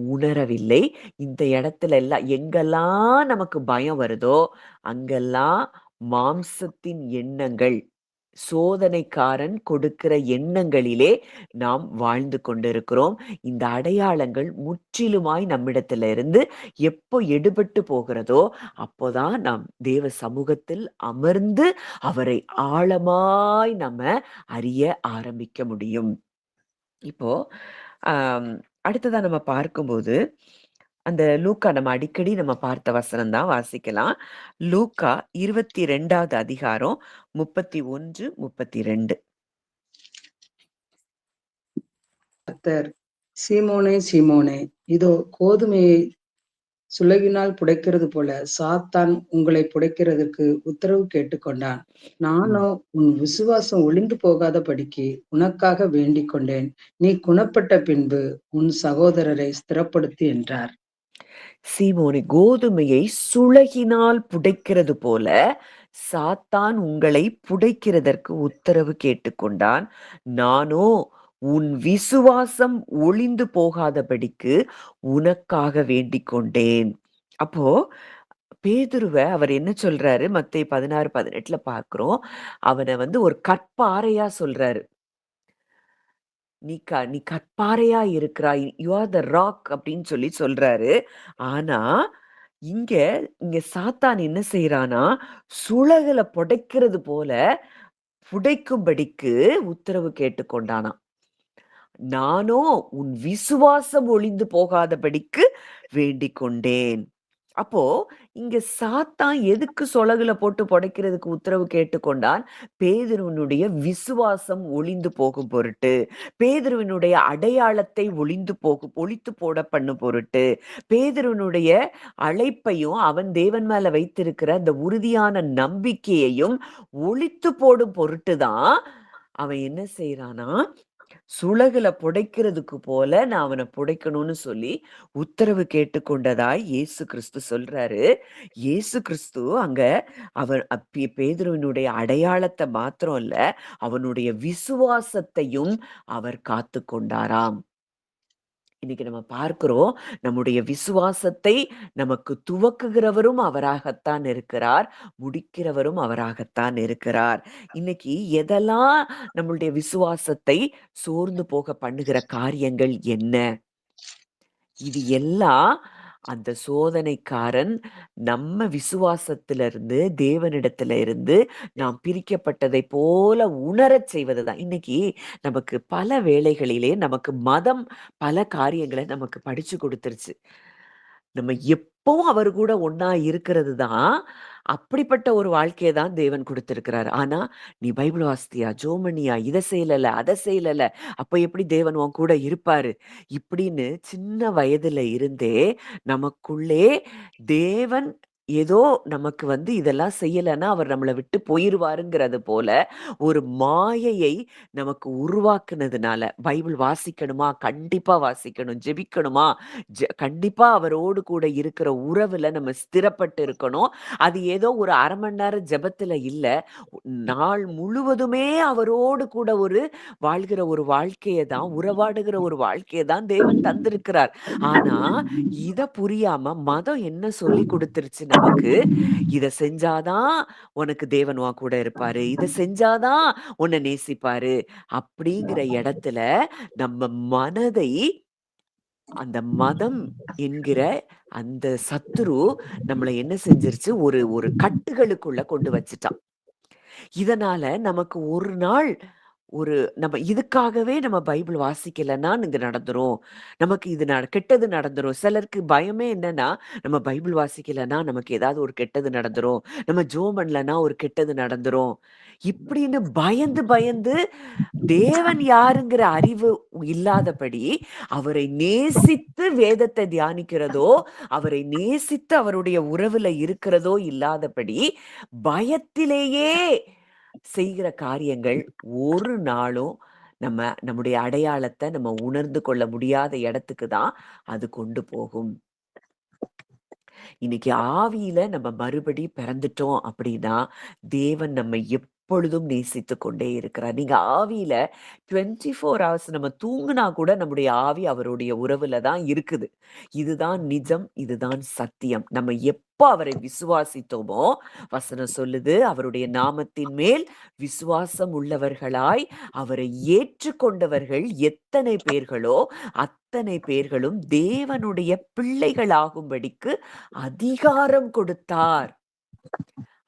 உணரவில்லை. இந்த இடத்துல எல்லாம் எங்கெல்லாம் நமக்கு பயம் வருதோ, அங்கெல்லாம் மாம்சத்தின் எண்ணங்கள், சோதனைக்காரன் கொடுக்கிற எண்ணங்களிலே நாம் வாழ்ந்து கொண்டிருக்கிறோம். இந்த அடையாளங்கள் முற்றிலுமாய் நம்மிடத்துல இருந்து எப்போ எடுபட்டு போகிறதோ, அப்போதான் நாம் தேவ சமூகத்தில் அமர்ந்து அவரை ஆழமாய் நம்ம அறிய ஆரம்பிக்க முடியும். இப்போ ஆம், அடுத்ததா நம்ம பார்க்கும்போது, அந்த லூக்கா நம்ம அடிக்கடி நம்ம பார்த்த வசனம் தான் வாசிக்கலாம். லூக்கா 22வது அதிகாரம் 31, 32. கர்த்தர், சீமோனே, சீமோனே, இதோ கோதுமையை சுளகினால் புடைக்கிறது போல சாத்தான் உங்களை புடைக்கிறதற்கு உத்தரவு கேட்டுக்கொண்டான். நானோ ம். உன் விசுவாசம் ஒளிந்து போகாதபடிக்கு உனக்காக வேண்டிக் கொண்டேன். நீ குணப்பட்ட பின்பு உன் சகோதரரை ஸ்திரப்படுத்து என்றார். சீமோனே, கோதுமையை சுளகினால் புடைக்கிறது போல சாத்தான் உங்களை புடைக்கிறதற்கு உத்தரவு கேட்டுக்கொண்டான். நானோ உன் விசுவாசம் ஒளிந்து போகாதபடிக்கு உனக்காக வேண்டிக் கொண்டேன். அப்போ பேதுருவ அவர் என்ன சொல்றாரு? மத்தேயு 16:18 பார்க்கிறோம். அவன வந்து ஒரு கற்பாறையா சொல்றாரு. நீ கற்பாறையா இருக்கிறாய். யூ ஆர் த ராக் அப்படின்னு சொல்லி சொல்றாரு. ஆனா, இங்க இங்க சாத்தான் என்ன செய்றான்னா, சுளகுல புடைக்கிறது போல புடைக்கும்படிக்கு உத்தரவு கேட்டுக்கொண்டானாம். நானோ உன் விசுவாசம் ஒளிந்து போகாதபடிக்கு வேண்டிக் கொண்டேன். அப்போ இங்க சாத்தான் எதுக்கு சொலகுல போட்டு புடைக்கிறதுக்கு உத்தரவு கேட்டுக்கொண்டான்? பேதுருவினுடைய விசுவாசம் ஒளிந்து போகும் பொருட்டு. பேதுருவினுடைய அடையாளத்தை ஒளித்து போட பண்ணும் பொருட்டு. பேதுருவினுடைய அழைப்பையும், அவன் தேவன் மேல வைத்திருக்கிற அந்த உறுதியான நம்பிக்கையையும் ஒளித்து போடும் பொருட்டு தான், அவன் என்ன செய்றானா, சுளகுல புடைக்கிறதுக்கு போல நான் அவன புடைக்கணும்னு சொல்லி உத்தரவு கேட்டுக்கொண்டதாய் இயேசு கிறிஸ்து சொல்றாரு. இயேசு கிறிஸ்து அங்க அவர் பேதுருவினுடைய அடையாளத்த மாத்திரம் இல்ல, அவனுடைய விசுவாசத்தையும் அவர் காத்துக்கொண்டாராம். இன்னைக்கு நம்ம பார்க்கிறோம், நம்முடைய விசுவாசத்தை நமக்கு துவக்குகிறவரும் அவராகத்தான் இருக்கிறார். முடிக்கிறவரும் அவராகத்தான் இருக்கிறார். இன்னைக்கு எதெல்லாம் நம்மளுடைய விசுவாசத்தை சோர்ந்து போக பண்ணுகிற காரியங்கள் என்ன? இது எல்லாம் அந்த சோதனைக்காரன் நம்ம விசுவாசத்திலிருந்து, தேவனிடத்தில இருந்து நாம் பிரிக்கப்பட்டதைப் போல உணரச் செய்வதுதான். இன்னைக்கு நமக்கு பல வேளைகளிலே நமக்கு மதம் பல காரியங்கள நமக்கு படிச்சு குடுத்துருச்சு. நம்ம எப்பவும் அவர் கூட ஒண்ணா இருக்கிறது தான், அப்படிப்பட்ட ஒரு வாழ்க்கைய தான் தேவன் குடுத்திருக்கிறாரு. ஆனா, "நீ பைபிள் வாசித்தியா? ஜெபம் பண்ணியா? இத செய்யலல்ல, அத செய்யலல்ல. அப்ப எப்படி தேவன் உன் கூட இருப்பாரு?" இப்படின்னு சின்ன வயதுல இருந்தே நமக்குள்ளே தேவன் ஏதோ நமக்கு வந்து இதெல்லாம் செய்யலன்னா, அவர் நம்மள விட்டு போயிருவாருங்கிறது போல ஒரு மாயையை நமக்கு உருவாக்குனதுனால, பைபிள் வாசிக்கணுமா? கண்டிப்பா வாசிக்கணும். ஜெபிக்கணுமா? கண்டிப்பா அவரோடு கூட இருக்கிற உறவுல நம்ம ஸ்திரப்பட்டு இருக்கணும். அது ஏதோ ஒரு 1/2 மணி நேரம் ஜெபத்துல இல்ல. நாள் முழுவதுமே அவரோடு கூட வாழ்கிற ஒரு வாழ்க்கைய தான், உறவாடுகிற ஒரு வாழ்க்கைய தான் தேவன் தந்திருக்கிறார். ஆனா, இத புரியாம மதம் என்ன சொல்லிக் குடுத்துருச்சு நமக்கு, "இத செஞ்சா தான் உனக்கு தேவன் உன் கூட இருப்பாரு. இத செஞ்சா தான் உன்ன நேசிப்பாரு." அப்படிங்கிற இடத்துல நம்ம மனதை அந்த மதம் என்கிற அந்த சத்துரு நம்மள என்ன செஞ்சிருச்சு, ஒரு ஒரு கட்டுகளுக்குள்ள கொண்டு வச்சுட்டான். இதனால நமக்கு ஒரு நாள் நம்ம இதுக்காகவே நம்ம பைபிள் வாசிக்கலன்னா இங்க நடந்துரும். நமக்கு இது கெட்டது நடந்துரும். சிலருக்கு பயமே என்னன்னா, நம்ம பைபிள் வாசிக்கலன்னா நமக்கு ஏதாவது ஒரு கெட்டது நடந்துரும். நம்ம ஜெபம் பண்ணலன்னா ஒரு கெட்டது நடந்துரும். இப்படின்னு பயந்து பயந்து தேவன் யாருங்கிற அறிவு இல்லாதபடி, அவரை நேசித்து வேதத்தை தியானிக்கிறதோ, அவரை நேசித்து அவருடைய உறவுல இருக்கிறதோ இல்லாதபடி, பயத்திலேயே செய்கிற காரியங்கள் ஒரு நாளும் நம்முடைய அடையாளத்த நம்ம உணர்ந்து கொள்ள முடியாத இடத்துக்கு தான் அது கொண்டு போகும். இன்னைக்கு ஆவியில நம்ம மறுபடி பிறந்துட்டோம் அப்படின்னா, தேவன் நம்மை எப்பொழுதும் நேசித்துக் கொண்டே இருக்கிறார். நீங்க ஆவியில 24 ஹவர்ஸ் நம்ம தூங்குனா கூட நம்முடைய ஆவி அவருடைய உறவுல தான் இருக்குது. இதுதான் நிஜம், இதுதான் சத்தியம். நம்ம எப்ப அவரை விசுவாசித்தோமோ, வசனம் சொல்லுது, அவருடைய நாமத்தின் மேல் விசுவாசம் உள்ளவர்களாய் அவரை ஏற்றுக்கொண்டவர்கள் எத்தனை பேர்களோ, அத்தனை பேர்களும் தேவனுடைய பிள்ளைகளாகும்படிக்கு அதிகாரம் கொடுத்தார்.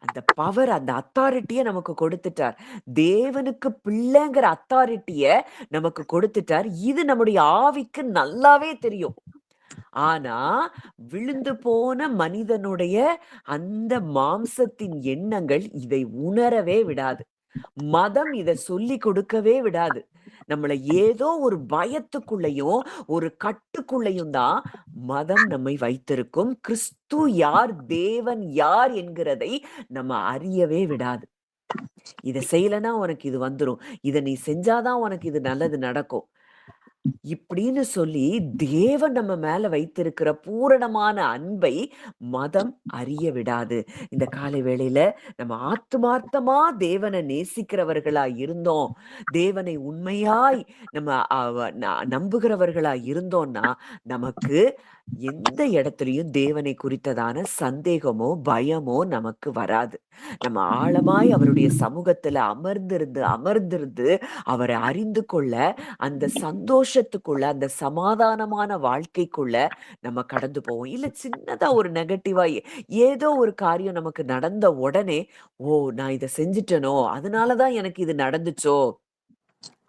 அந்த பவர், அந்த அத்தாரிட்டிய நமக்கு கொடுத்துட்டார். தேவனுக்கு பிள்ளைங்கிற அத்தாரிட்டிய நமக்கு கொடுத்துட்டார். இது நம்முடைய ஆவிக்கு நல்லாவே தெரியும். ஆனா, விழுந்து போன மனிதனுடைய அந்த மாம்சத்தின் எண்ணங்கள் இதை உணரவே விடாது. மதம் இத சொல்லிக் கொடுக்கவே விடாது. நம்மள ஏதோ ஒரு பயத்துக்குள்ளயும், ஒரு கட்டுக்குள்ளயும் தான் மதம் நம்மை வைத்திருக்கும். கிறிஸ்து யார், தேவன் யார் என்கிறதை நம்ம அறியவே விடாது. இத செய்யலன்னா உனக்கு இது வந்துரும். இத நீ செஞ்சா தான் உனக்கு இது நல்லது நடக்கும். இப்படின்னு சொல்லி தேவன் நம்ம மேல வைத்திருக்கிற பூரணமான அன்பை மதம் அறிய விடாது. இந்த காலை வேளையில நம்ம ஆத்துமார்த்தமா தேவனை நேசிக்கிறவர்களா இருந்தோம், தேவனை உண்மையாய் நம்ம நம்புகிறவர்களா இருந்தோம்னா நமக்கு எந்த இடத்துலயும் தேவனை குறித்ததான சந்தேகமோ பயமோ நமக்கு வராது. நம்ம ஆழமாய் அவருடைய சமூகத்துல அமர்ந்திருந்து அமர்ந்திருந்து அவரை அறிந்து கொள்ள, அந்த சந்தோஷத்துக்குள்ள, அந்த சமாதானமான வாழ்க்கைக்குள்ள நம்ம கடந்து போவோம். இல்ல சின்னதா ஒரு நெகட்டிவா ஏதோ ஒரு காரியம் நமக்கு நடந்த உடனே, "ஓ! நான் இத செஞ்சுட்டேனோ! அதனால தான் எனக்கு இது நடந்துச்சோ!"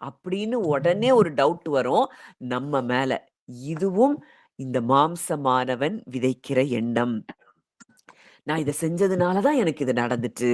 அப்படின்னு உடனே ஒரு டவுட் வரும் நம்ம மேல. இதுவும் இந்த மாம்சமானவன் விதைக்கிற எண்ணம். நான் இத செஞ்சதுனால தான் எனக்கு இது நடந்துச்சு.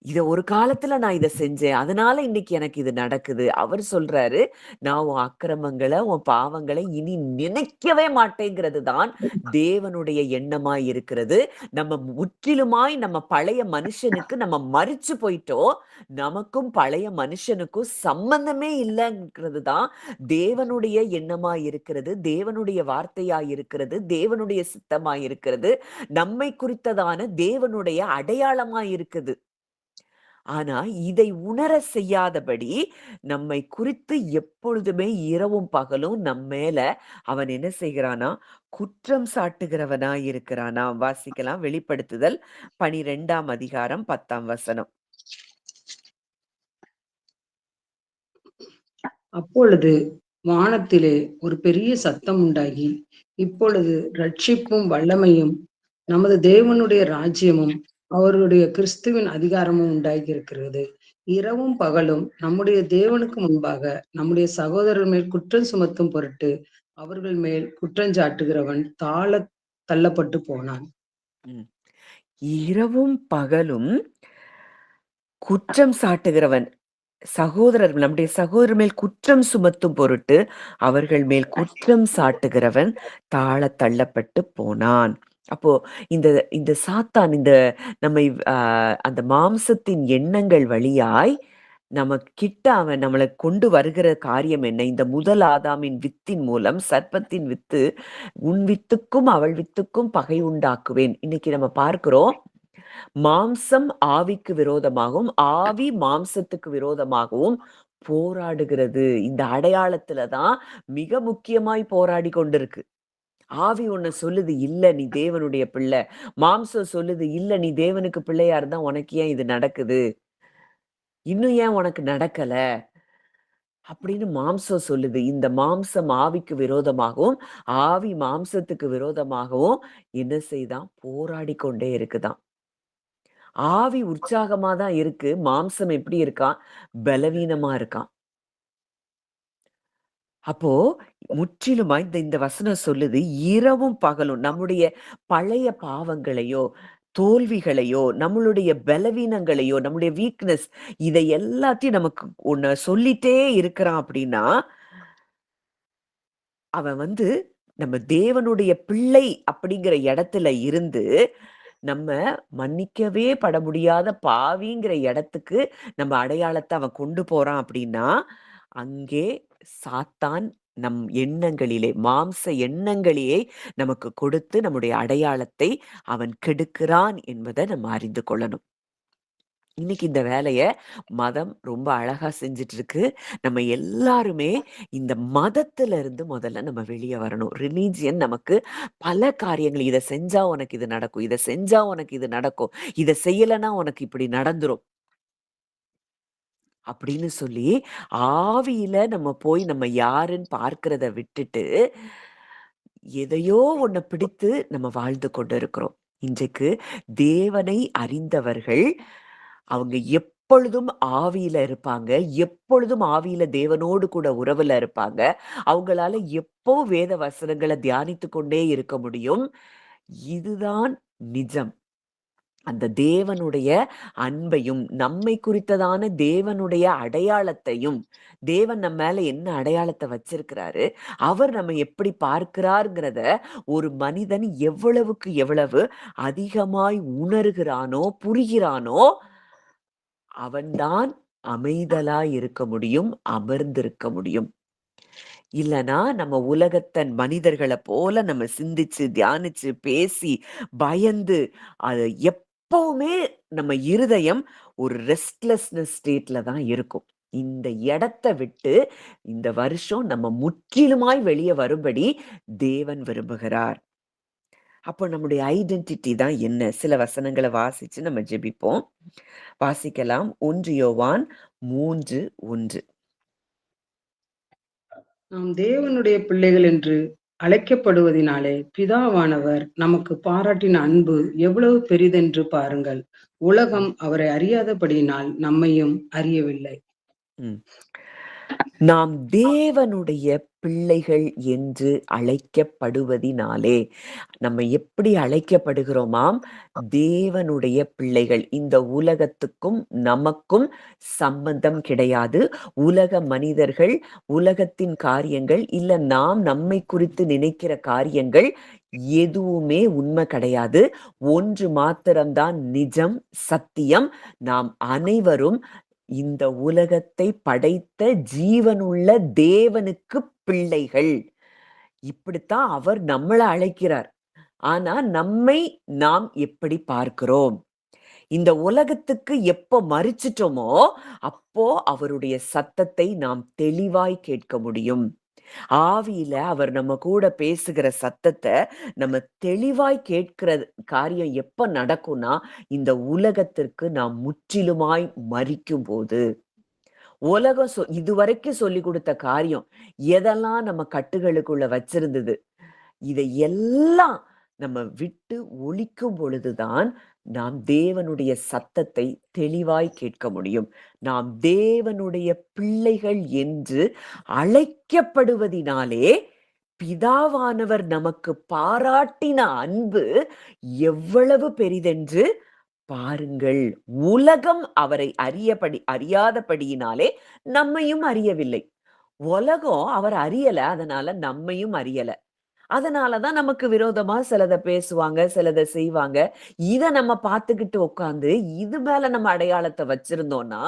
இத ஒரு காலத்துல நான் இத செஞ்சேன். அதனால இன்னைக்கு எனக்கு இது நடக்குது. அவர் சொல்றாரு, நான் உன் அக்கிரமங்கள, உன் பாவங்களை இனி நினைக்கவே மாட்டேங்கிறது தான் தேவனுடைய எண்ணமாய் இருக்கிறது. நம்ம முற்றிலுமாய் நம்ம பழைய மனுஷனுக்கு நம்ம மரிச்சு போயிட்டோம். நமக்கும் பழைய மனுஷனுக்கும் சம்பந்தமே இல்லங்கிறது தான் தேவனுடைய எண்ணமாய் இருக்கிறது. தேவனுடைய வார்த்தையாய் இருக்கிறது. தேவனுடைய சித்தமாய் இருக்கிறது. நம்மை குறித்ததான தேவனுடைய அடையாளமாய் இருக்குது. ஆனா, இதை உணர செய்யாதபடி, நம்மை குறித்து எப்பொழுதுமே இரவும் பகலும் மேல அவன் என்ன செய்கிறானா? குற்றம் சாட்டுகிறவனாய் இருக்கிறானாம். வாசிக்கலாம். வெளிப்படுத்துதல் 12ஆம் அதிகாரம் 10ஆம் வசனம். அப்பொழுது வானத்திலே ஒரு பெரிய சத்தம் உண்டாகி, இப்பொழுது ரட்சிப்பும் வல்லமையும் நமது தேவனுடைய ராஜ்யமும் அவருடைய கிறிஸ்துவின் அதிகாரமும் உண்டாகி இருக்கிறது. இரவும் பகலும் நம்முடைய தேவனுக்கு முன்பாக நம்முடைய சகோதரர் மேல் குற்றம் சுமத்தும் பொருட்டு அவர்கள் மேல் குற்றஞ்சாட்டுகிறவன் தள்ளப்பட்டு போனான். இரவும் பகலும் குற்றம் சாட்டுகிறவன், நம்முடைய சகோதரர் மேல் குற்றம் சுமத்தும் பொருட்டு அவர்கள் மேல் குற்றம் சாட்டுகிறவன் தள்ளப்பட்டு போனான். அப்போ இந்த இந்த சாத்தான் நம்மை அந்த மாம்சத்தின் எண்ணங்கள் வழியாய் கிட்ட அவன் நம்மளை கொண்டு வருகிற காரியம் என்ன? இந்த முதல் ஆதாமின் வித்தின் மூலம், சர்ப்பத்தின் வித்து, உன் வித்துக்கும் அவள் வித்துக்கும் பகை உண்டாக்குவேன். இன்னைக்கு நம்ம பார்க்கிறோம், மாம்சம் ஆவிக்கு விரோதமாகவும், ஆவி மாம்சத்துக்கு விரோதமாகவும் போராடுகிறது. இந்த அடையாளத்துல தான் மிக முக்கியமாய் போராடி கொண்டிருக்கு. ஆவி ஒண்ணு சொல்லுது, இல்ல நீ தேவனுடைய பிள்ளை. மாம்சம் சொல்லுது, இல்ல நீ தேவனுக்கு பிள்ளையா இருந்தா உனக்கு ஏன் இது நடக்குது? இன்னும் ஏன் உனக்கு நடக்கல? அப்படின்னு மாம்சம் சொல்லுது. இந்த மாம்சம் ஆவிக்கு விரோதமாகவும், ஆவி மாம்சத்துக்கு விரோதமாகவும் என்ன செய்தான்? போராடி கொண்டே இருக்குதாம். ஆவி உற்சாகமா தான் இருக்கு. மாம்சம் எப்படி இருக்கான்? பலவீனமா இருக்கான். அப்போ முற்றிலுமா இந்த வசனம் சொல்லுது, இரவும் பகலும் நம்முடைய பழைய பாவங்களையோ, தோல்விகளையோ, நம்மளுடைய பலவீனங்களையோ, நம்முடைய வீக்னஸ் இதை எல்லாத்தையும் நமக்கு ஒண்ணு சொல்லிட்டே இருக்கிறான் அப்படின்னா, அவன் நம்ம தேவனுடைய பிள்ளை அப்படிங்கிற இடத்துல இருந்து, நம்ம மன்னிக்கவே பட முடியாத பாவிங்கிற இடத்துக்கு நம்ம அடையாளத்த அவன் கொண்டு போறான் அப்படின்னா, அங்கே சாத்தான் நம் எண்ணங்களிலே, மாம்ச எண்ணங்களையே நமக்கு கொடுத்து நம்முடைய அடையாளத்தை அவன் கெடுக்கிறான் என்பதை நம்ம அறிந்து கொள்ளணும். இன்னைக்கு இந்த வேலைய மதம் ரொம்ப அழகா செஞ்சுட்டு இருக்கு. நம்ம எல்லாருமே இந்த மதத்துல இருந்து முதல்ல நம்ம வெளிய வரணும். ரிலிஜியன் நமக்கு பல காரியங்கள், இத செஞ்சா உனக்கு இது நடக்கும். இத செஞ்சா உனக்கு இது நடக்கும். இத செய்யலன்னா உனக்கு இப்படி நடந்துரும். அப்படின்னு சொல்லி ஆவியில நம்ம போய் நம்ம யாருன்னு பார்க்கிறத விட்டுட்டு, எதையோ ஒண்ண பிடித்து நம்ம வாழ்ந்து கொண்டு இருக்கிறோம். இன்றைக்கு தேவனை அறிந்தவர்கள் அவங்க எப்பொழுதும் ஆவியில இருப்பாங்க. எப்பொழுதும் ஆவியில தேவனோடு கூட உறவுல இருப்பாங்க. அவங்களால எப்போ வேத வசனங்கள தியானித்துக் கொண்டே இருக்க முடியும். இதுதான் நிஜம். அந்த தேவனுடைய அன்பையும் நம்மை குறித்ததான தேவனுடைய அடையாளத்தையும், தேவன் நம்ம மேல என்ன அடையாளத்தை வச்சிருக்கிறாரு, அவர் நம்ம எப்படி பார்க்கிறார்ங்கிறத ஒரு மனிதன் எவ்வளவுக்கு எவ்வளவு அதிகமாய் உணர்கிறானோ, புரிகிறானோ, அவன்தான் அமைதலாய் இருக்க முடியும், அமர்ந்திருக்க முடியும். இல்லனா நம்ம உலகத்தன் மனிதர்கள போல நம்ம சிந்திச்சு, தியானிச்சு, பேசி, பயந்து, அது எப்பவுமே நம்ம இருதயம் ஒரு ரெஸ்ட்லெஸ்னஸ் ஸ்டேட்ல தான் இருக்கும். இந்த இடத்த விட்டு இந்த வருஷம் நம்ம முற்றிலுமாய் வெளிய வரும்படி தேவன் விரும்புகிறார். அப்போ நம்முடைய ஐடென்டிட்டி தான் என்ன? சில வசனங்கள வாசிச்சு நம்ம ஜெபிப்போம். வாசிக்கலாம். 1 யோவான் 3:1. நாம் தேவனுடைய பிள்ளைகள் என்று அழைக்கப்படுவதினாலே பிதாவானவர் நமக்கு பாராட்டின அன்பு எவ்வளவு பெரிதென்று பாருங்கள். உலகம் அவரை அறியாதபடியினால் நம்மையும் அறியவில்லை. ம். நாம் தேவனுடைய பிள்ளைகள் என்று அழைக்கப்படுவதினாலே, நம்ம எப்படி அழைக்கப்படுகிறோமாம்? தேவனுடைய பிள்ளைகள். இந்த உலகத்துக்கும் நமக்கும் சம்பந்தம் கிடையாது. உலக மனிதர்கள், உலகத்தின் காரியங்கள், இல்ல நாம் நம்மை குறித்து நினைக்கிற காரியங்கள் எதுவுமே உண்மை கிடையாது. ஒன்று மாத்திரம்தான் நிஜம், சத்தியம். நாம் அனைவரும் இந்த உலகத்தை படைத்த ஜீவனுள்ள தேவனுக்கு பிள்ளைகள். இப்படித்தான் அவர் நம்மள அழைக்கிறார். ஆனா நம்மை நாம் எப்படி பார்க்கிறோம்? இந்த உலகத்துக்கு எப்போ மறிச்சிட்டோமோ அப்போ அவருடைய சத்தத்தை நாம் தெளிவாய் கேட்க முடியும். ஆவியில அவர் நம்ம கூட பேசுகிற சத்தத்தை நம்ம தெளிவாய் கேட்கிற காரியம் எப்ப நடக்கும்னா, இந்த உலகத்திற்கு நாம் முற்றிலுமாய் மறிக்கும் போது. உலகம் இதுவரைக்கும் சொல்லிக் கொடுத்த காரியம் எதெல்லாம் நம்ம கட்டுகளுக்குள்ள வச்சிருந்தது, இதை எல்லாம் நம்ம விட்டு ஒழிக்கும் பொழுதுதான் நாம் தேவனுடைய சத்தத்தை தெளிவாய் கேட்க முடியும். நாம் தேவனுடைய பிள்ளைகள் என்று அழைக்கப்படுவதினாலே பிதாவானவர் நமக்கு பாராட்டின அன்பு எவ்வளவு பெரிதென்று பாருங்கள். உலகம் அவரை அறியாதபடியினாலே நம்மையும் அறியவில்லை. உலகம் அவர் அறியல, அதனால நம்மையும் அறியல. அதனாலதான் நமக்கு விரோதமா சிலத பேசுவாங்க, சிலத செய்வாங்க. இத நம்ம பார்த்துக்கிட்டு உட்கார்ந்து இது மேல நம்ம அடையாளத்தை வச்சிருந்தோம்னா,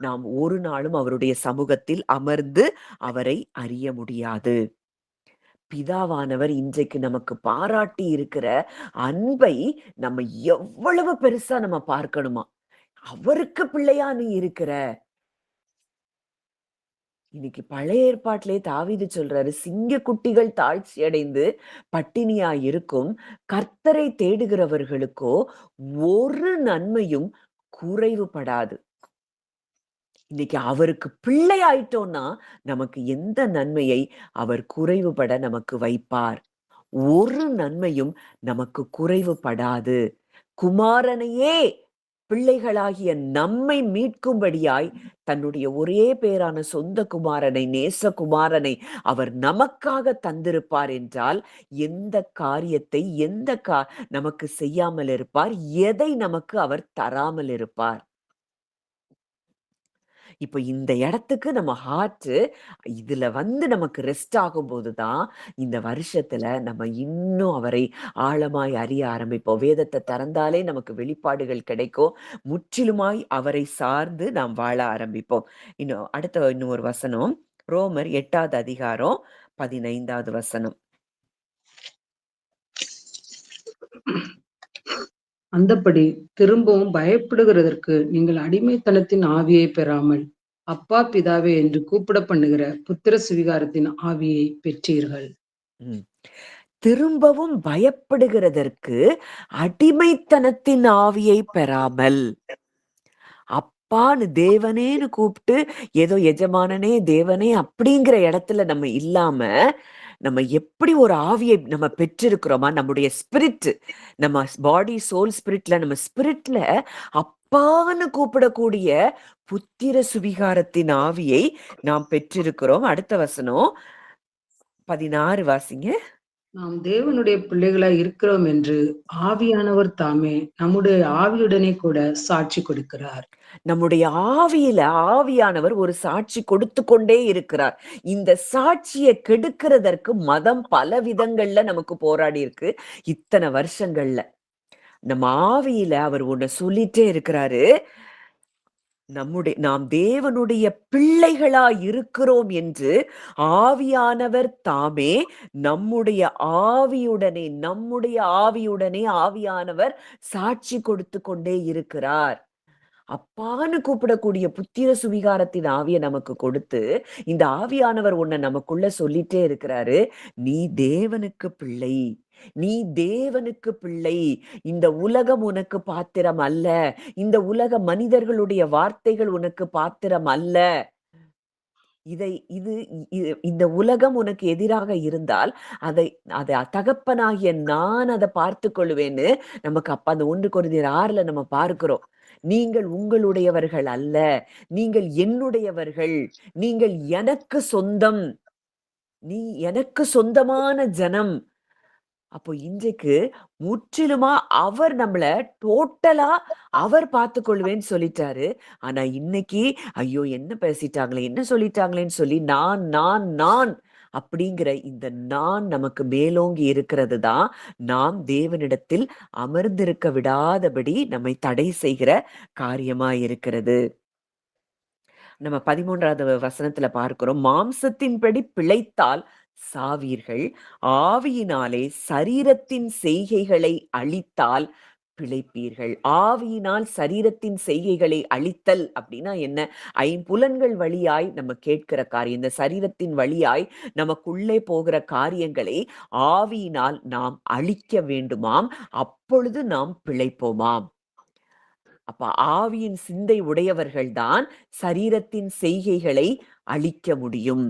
நாம் ஒரு நாளும் அவருடைய சமூகத்தில் அமர்ந்து அவரை அறிய முடியாது. பிதாவானவர் இன்றைக்கு நமக்கு பாராட்டி இருக்கிற அன்பை நம்ம எவ்வளவு பெருசா நம்ம பார்க்கணுமா? அவருக்கு பிள்ளையா நீ இருக்கிற. இன்னைக்கு பழைய ஏற்பாட்டிலே தாவீது சொல்றாரு, சிங்க குட்டிகள் தாழ்ச்சி அடைந்து பட்டினியா இருக்கும், கர்த்தரை தேடுகிறவர்களுக்கோ ஒரு நன்மையும் குறைவுபடாது. இன்னைக்கு அவருக்கு பிள்ளை ஆயிட்டோம்னா நமக்கு எந்த நன்மையை அவர் குறைவுபட நமக்கு வைப்பார்? ஒரு நன்மையும் நமக்கு குறைவுபடாது. குமாரனையே பிள்ளைகளாகிய நம்மை மீட்கும்படியாய் தன்னுடைய ஒரே பேரான சொந்த குமாரனை, நேசகுமாரனை அவர் நமக்காக தந்திருப்பார் என்றால், எந்த காரியத்தை நமக்கு செய்யாமல் இருப்பார்? எதை நமக்கு அவர் தராமல் இருப்பார்? இப்ப இந்த இடத்துக்கு நம்ம ஹார்ட்டு இதுல நமக்கு ரெஸ்ட் ஆகும்போது தான், இந்த வருஷத்துல நம்ம இன்னும் அவரை ஆழமாய் அறிய ஆரம்பிப்போம். வேதத்தை திறந்தாலே நமக்கு வெளிப்பாடுகள் கிடைக்கும். முற்றிலுமாய் அவரை சார்ந்து நாம் வாழ ஆரம்பிப்போம். இன்னும் ஒரு வசனம். ரோமர் 8வது அதிகாரம் 15வது வசனம். அந்தப்படி திரும்பவும் பயப்படுகிறதற்கு நீங்கள் அடிமைத்தனத்தின் ஆவியை பெறாமல் அப்பா பிதாவே என்று கூப்பிட பண்ணுகிற புத்திர சுவிகாரத்தின் ஆவியை பெற்றீர்கள். திரும்பவும் பயப்படுகிறதற்கு அடிமைத்தனத்தின் ஆவியை பெறாமல், அப்பான்னு தேவனேன்னு கூப்பிட்டு ஏதோ எஜமானனே தேவனே அப்படிங்கிற இடத்துல நம்ம இல்லாம, நம்ம எப்படி ஒரு ஆவியை நம்ம பெற்றிருக்கிறோமா? நம்முடைய ஸ்பிரிட், நம்ம பாடி சோல் ஸ்பிரிட்ல, நம்ம ஸ்பிரிட்ல அப்பான்னு கூப்பிடக்கூடிய புத்திர சுவிகாரத்தின் ஆவியை நாம் பெற்றிருக்கிறோம். அடுத்த வசனம் 16 வாசிங்க. நாம் தேவனுடைய பிள்ளைகளாய் இருக்கிறோம் என்று ஆவியானவர் தாமே நம்முடைய ஆவியுடனே கூட சாட்சி கொடுக்கிறார். நம்முடைய ஆவியில ஆவியானவர் ஒரு சாட்சி கொடுத்து கொண்டே இருக்கிறார். இந்த சாட்சியை கெடுக்கிறதற்கு மதம் பல விதங்கள்ல நமக்கு போராடி இருக்கு இத்தனை வருஷங்கள்ல. நம்ம ஆவியில அவர் ஒண்ண சொல்லிட்டே இருக்கிறாரு. நாம் தேவனுடைய பிள்ளைகளா இருக்கிறோம் என்று ஆவியானவர் தாமே நம்முடைய ஆவியுடனே ஆவியானவர் சாட்சி கொடுத்து கொண்டே இருக்கிறார். அப்பான்னு கூப்பிடக்கூடிய புத்திர சுவிகாரத்தின் ஆவிய நமக்கு கொடுத்து, இந்த ஆவியானவர் ஒண்ண நமக்குள்ள சொல்லிட்டே இருக்கிறாரு. நீ தேவனுக்கு பிள்ளை. நீ தேவனுக்கு பிள்ளை. இந்த உலகம் உனக்கு பாத்திரம் அல்ல. இந்த உலக மனிதர்களுடைய வார்த்தைகள் உனக்கு பாத்திரம் அல்ல. இதை இது இந்த உலகம் உனக்கு எதிராக இருந்தால் அதை அதை தகப்பனாகிய நான் அதை பார்த்துக் கொள்வேன்னு நமக்கு அப்ப அந்த 1 கொரிந்தியர் 6ல நம்ம பார்க்கிறோம். நீங்கள் உங்களுடையவர்கள் அல்ல, நீங்கள் என்னுடையவர்கள், நீங்கள் எனக்கு சொந்தம், நீ எனக்கு சொந்தமான ஜனம். அப்போ இன்றைக்கு முற்றிலுமா அவர் நம்மள டோட்டலா அவர் பார்த்துக்கொள்வேன்னு சொல்லிட்டாரு. ஆனா இன்னைக்கு ஐயோ என்ன பேசிட்டாங்களே, என்ன சொல்லிட்டாங்களேன்னு சொல்லி நான் அப்படிங்கிற இந்த நான் நமக்கு மேலோங்கி இருக்கிறது தான் நாம் தேவனிடத்தில் அமர்ந்திருக்க விடாதபடி நம்மை தடை செய்கிற காரியமா இருக்கிறது. நம்ம 13வது வசனத்துல பார்க்கிறோம். மாம்சத்தின்படி பிழைத்தால் சாவீர்கள், ஆவியினாலே சரீரத்தின் செய்கைகளை அழித்தால் பிழைப்பீர்கள். ஆவியினால் சரீரத்தின் செய்கைகளை அழித்தல் அப்படின்னா என்ன? ஐம்புலன்கள் வழியாய் நம்ம கேட்கிற காரியம், இந்த சரீரத்தின் வழியாய் நமக்குள்ளே போகிற காரியங்களை ஆவியினால் நாம் அழிக்க வேண்டுமாம். அப்பொழுது நாம் பிழைப்போமாம். அப்ப ஆவியின் சிந்தை உடையவர்கள்தான் சரீரத்தின் செய்கைகளை அழிக்க முடியும்.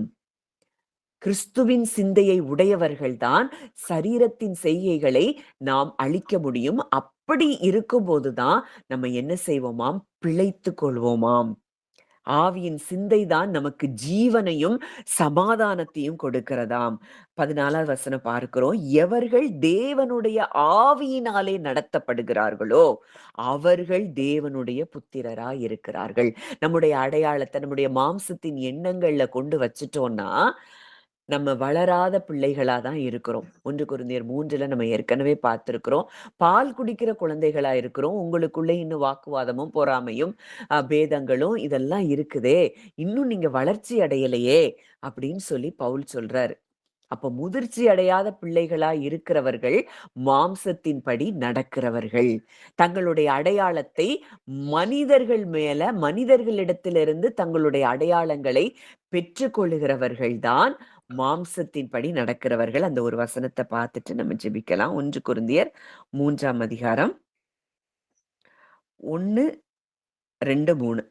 கிறிஸ்துவின் சிந்தையை உடையவர்கள்தான் சரீரத்தின் செய்கைகளை நாம் அழிக்க முடியும். அப்படி இருக்கும்போதுதான் நம்ம என்ன செய்வோமாம்? பிழைத்துக் கொள்வோமாம். ஆவியின் சிந்தைதான் நமக்கு ஜீவனையும் சமாதானத்தையும் கொடுக்கிறதாம். 14வது வசனம் பார்க்கிறோம். எவர்கள் தேவனுடைய ஆவியினாலே நடத்தப்படுகிறார்களோ அவர்கள் தேவனுடைய புத்திரராய் இருக்கிறார்கள். நம்முடைய அடையாளத்தை நம்முடைய மாம்சத்தின் எண்ணங்கள்ல கொண்டு வச்சுட்டோம்னா நம்ம வளராத பிள்ளைகளா தான் இருக்கிறோம். 1 கொரிந்தியர் 3ல நம்ம ஏற்கனவே பார்த்திருக்கிறோம். பால் குடிக்கிற குழந்தைகளா இருக்கிறோம். உங்களுக்குள்ளே இன்னும் வாக்குவாதமும், பொறாமையும், பேதங்களும் இதெல்லாம் இருக்குதே. இன்னும் நீங்க வளர்ச்சி அடையலையே அப்படின்னு சொல்லி பவுல் சொல்றாரு. அப்ப முதிர்ச்சி அடையாத பிள்ளைகளா இருக்கிறவர்கள் மாம்சத்தின்படி நடக்கிறவர்கள். தங்களுடைய அடையாளத்தை மனிதர்கள் மேல மனிதர்களிடத்திலிருந்து தங்களுடைய அடையாளங்களை பெற்றுக்கொள்ளுகிறவர்கள் தான் மாம்சத்தின்படி நடக்கிறவர்கள். அந்த ஒரு வசனத்தை பார்த்துட்டு நம்ம ஜெபிக்கலாம். 1 கொரிந்தியர் 3ஆம் அதிகாரம் 1, 2, 3.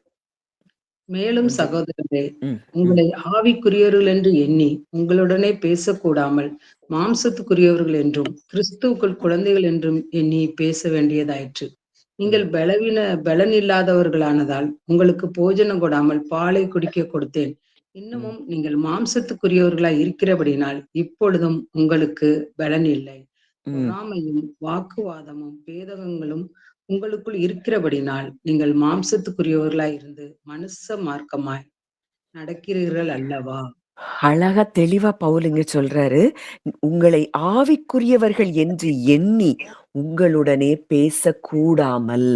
மேலும் 1 சகோதரரே, ம், ம், உங்களை ஆவிக்குரியவர்கள் என்று எண்ணி உங்களுடனே பேசக்கூடாமல் மாம்சத்துக்குரியவர்கள் என்றும் கிறிஸ்துவுக்குள் குழந்தைகள் என்றும் எண்ணி பேச வேண்டியதாயிற்று. நீங்கள் ம், பலன் இல்லாதவர்களானதால் உங்களுக்கு போஜனம் கொடாமல் பாலை குடிக்க கொடுத்தேன். ம், இன்னமும் நீங்கள் மாம்சத்துக்குரியவர்களாய் இருக்கிறபடினால் இப்பொழுதும் உங்களுக்கு பலன் இல்லை. ம். பொறாமையும் வாக்குவாதமும் பேதகங்களும் உங்களுக்குள் இருக்கிறபடினால் நீங்கள் மாம்சத்துக்குரியவர்களாய் இருந்து மனுஷ மார்க்கமாய் நடக்கிறீர்கள் அல்லவா? அழகா தெளிவா பவுல் இங்க சொல்றாரு. உங்களை ஆவிக்குரியவர்கள் என்று எண்ணி உங்களுடனே பேசக்கூடாமல்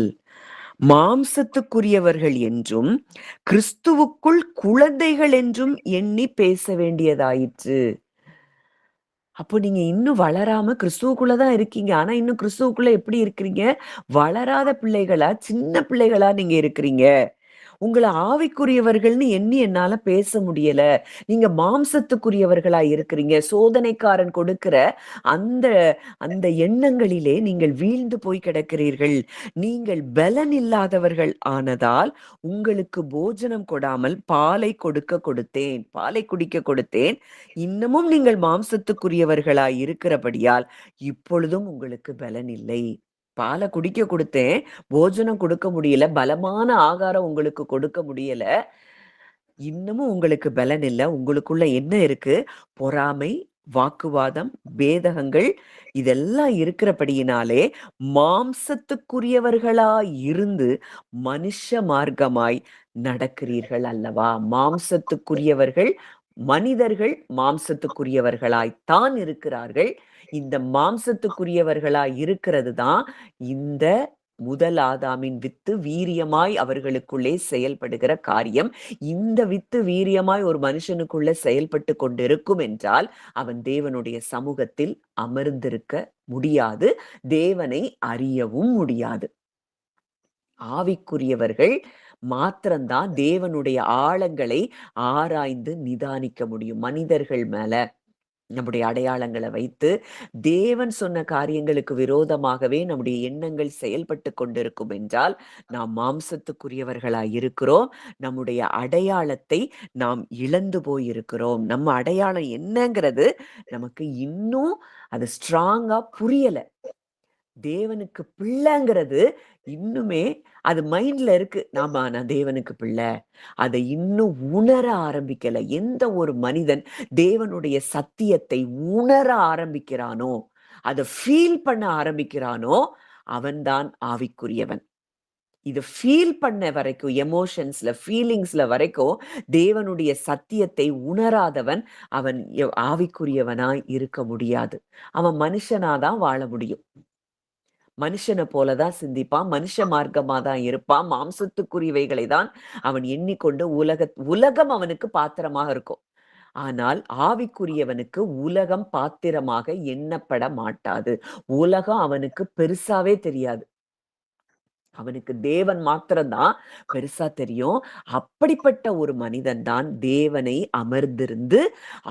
மாம்சத்துக்குரியவர்கள் என்றும் கிறிஸ்துவுக்குள் குழந்தைகள் என்றும் எண்ணி பேச வேண்டியதாயிற்று. அப்போ நீங்க இன்னும் வளராம கிறிஸ்துவுக்குள்ள தான் இருக்கீங்க. ஆனா இன்னும் கிறிஸ்துவுக்குள்ள எப்படி இருக்கிறீங்க? வளராத பிள்ளைகளா, சின்ன பிள்ளைகளா நீங்க இருக்கிறீங்க. உங்கள ஆவிக்குரியவர்கள்ன்னு எண்ணி என்னால பேச முடியல. நீங்க மாம்சத்துக்குரியவர்களா இருக்கிறீங்க. சோதனைக்காரன் கொடுக்கிற அந்த அந்த எண்ணங்களிலே நீங்கள் வீழ்ந்து போய் கிடக்கிறீர்கள். நீங்கள் பலன் இல்லாதவர்கள் ஆனதால் உங்களுக்கு போஜனம் கொடாமல் பாலை கொடுத்தேன். பாலை குடிக்க கொடுத்தேன். இன்னமும் நீங்கள் மாம்சத்துக்குரியவர்களாய் இருக்கிறபடியால் இப்பொழுதும் உங்களுக்கு பலன் இல்லை. பால குடிக்க கொடுத்தேன். போஜனம் கொடுக்க முடியல. பலமான ஆகாரம் உங்களுக்கு கொடுக்க முடியல. இன்னமும் உங்களுக்கு பலன் இல்ல. உங்களுக்குள்ள என்ன இருக்கு? பொறாமை, வாக்குவாதம், பேதகங்கள் இதெல்லாம் இருக்கிறபடியினாலே மாம்சத்துக்குரியவர்களா இருந்து மனுஷ மார்க்கமாய் நடக்கிறீர்கள் அல்லவா? மாம்சத்துக்குரியவர்கள் மனிதர்கள் மாம்சத்துக்குரியவர்களாய்த்தான் இருக்கிறார்கள். இந்த மாம்சத்துக்குரியவர்களாய் இருக்கிறது தான் இந்த முதல் ஆதாமின் வித்து வீரியமாய் அவர்களுக்குள்ளே செயல்படுகிற காரியம். இந்த வித்து வீரியமாய் ஒரு மனுஷனுக்குள்ள செயல்பட்டு கொண்டிருக்கும் என்றால் அவன் தேவனுடைய சமூகத்தில் அமர்ந்திருக்க முடியாது. தேவனை அறியவும் முடியாது. ஆவிக்குரியவர்கள் மாத்திரம்தான் தேவனுடைய ஆழங்களை ஆராய்ந்து நிதானிக்க முடியும். மனிதர்கள் மேல நம்முடைய அடையாளங்களை வைத்து தேவன் சொன்ன காரியங்களுக்கு விரோதமாகவே நம்முடைய எண்ணங்கள் செயல்பட்டு கொண்டிருக்கும் என்றால் நாம் மாம்சத்துக்குரியவர்களாய் இருக்கிறோம். நம்முடைய அடையாளத்தை நாம் இழந்து போயிருக்கிறோம். நம்ம அடையாளம் என்னங்கிறது நமக்கு இன்னும் அது ஸ்ட்ராங்கா புரியல. தேவனுக்கு பிள்ளைங்கிறது இன்னுமே அது மைண்ட்ல இருக்கு. நான் தேவனுக்கு பிள்ளை. அதை இன்னும் உணர ஆரம்பிக்கல. எந்த ஒரு மனிதன் தேவனுடைய சத்தியத்தை உணர ஆரம்பிக்கிறானோ, அதை ஃபீல் பண்ண ஆரம்பிக்கிறானோ, அவன்தான் ஆவிக்குரியவன். இதை ஃபீல் பண்ண வரைக்கும், எமோஷன்ஸ்ல, ஃபீலிங்ஸ்ல வரைக்கும் தேவனுடைய சத்தியத்தை உணராதவன் அவன் ஆவிக்குரியவனாய் இருக்க முடியாது. அவன் மனுஷனாதான் வாழ முடியும். மனுஷனை போலதான் சிந்திப்பான், மனுஷ மார்க்கமா தான் இருப்பான், மாம்சத்துக்குரியவைகளை தான் அவன் எண்ணிக்கொண்டு உலகம் அவனுக்கு பாத்திரமாக இருக்கும். ஆனால் ஆவிக்குரியவனுக்கு உலகம் பாத்திரமாக எண்ணப்பட மாட்டாது. உலகம் அவனுக்கு பெருசாவே தெரியாது. அவனுக்கு தேவன் மாத்திரம்தான் பெருசா தெரியும். அப்படிப்பட்ட ஒரு மனிதன் தான் தேவனை அமர்ந்திருந்து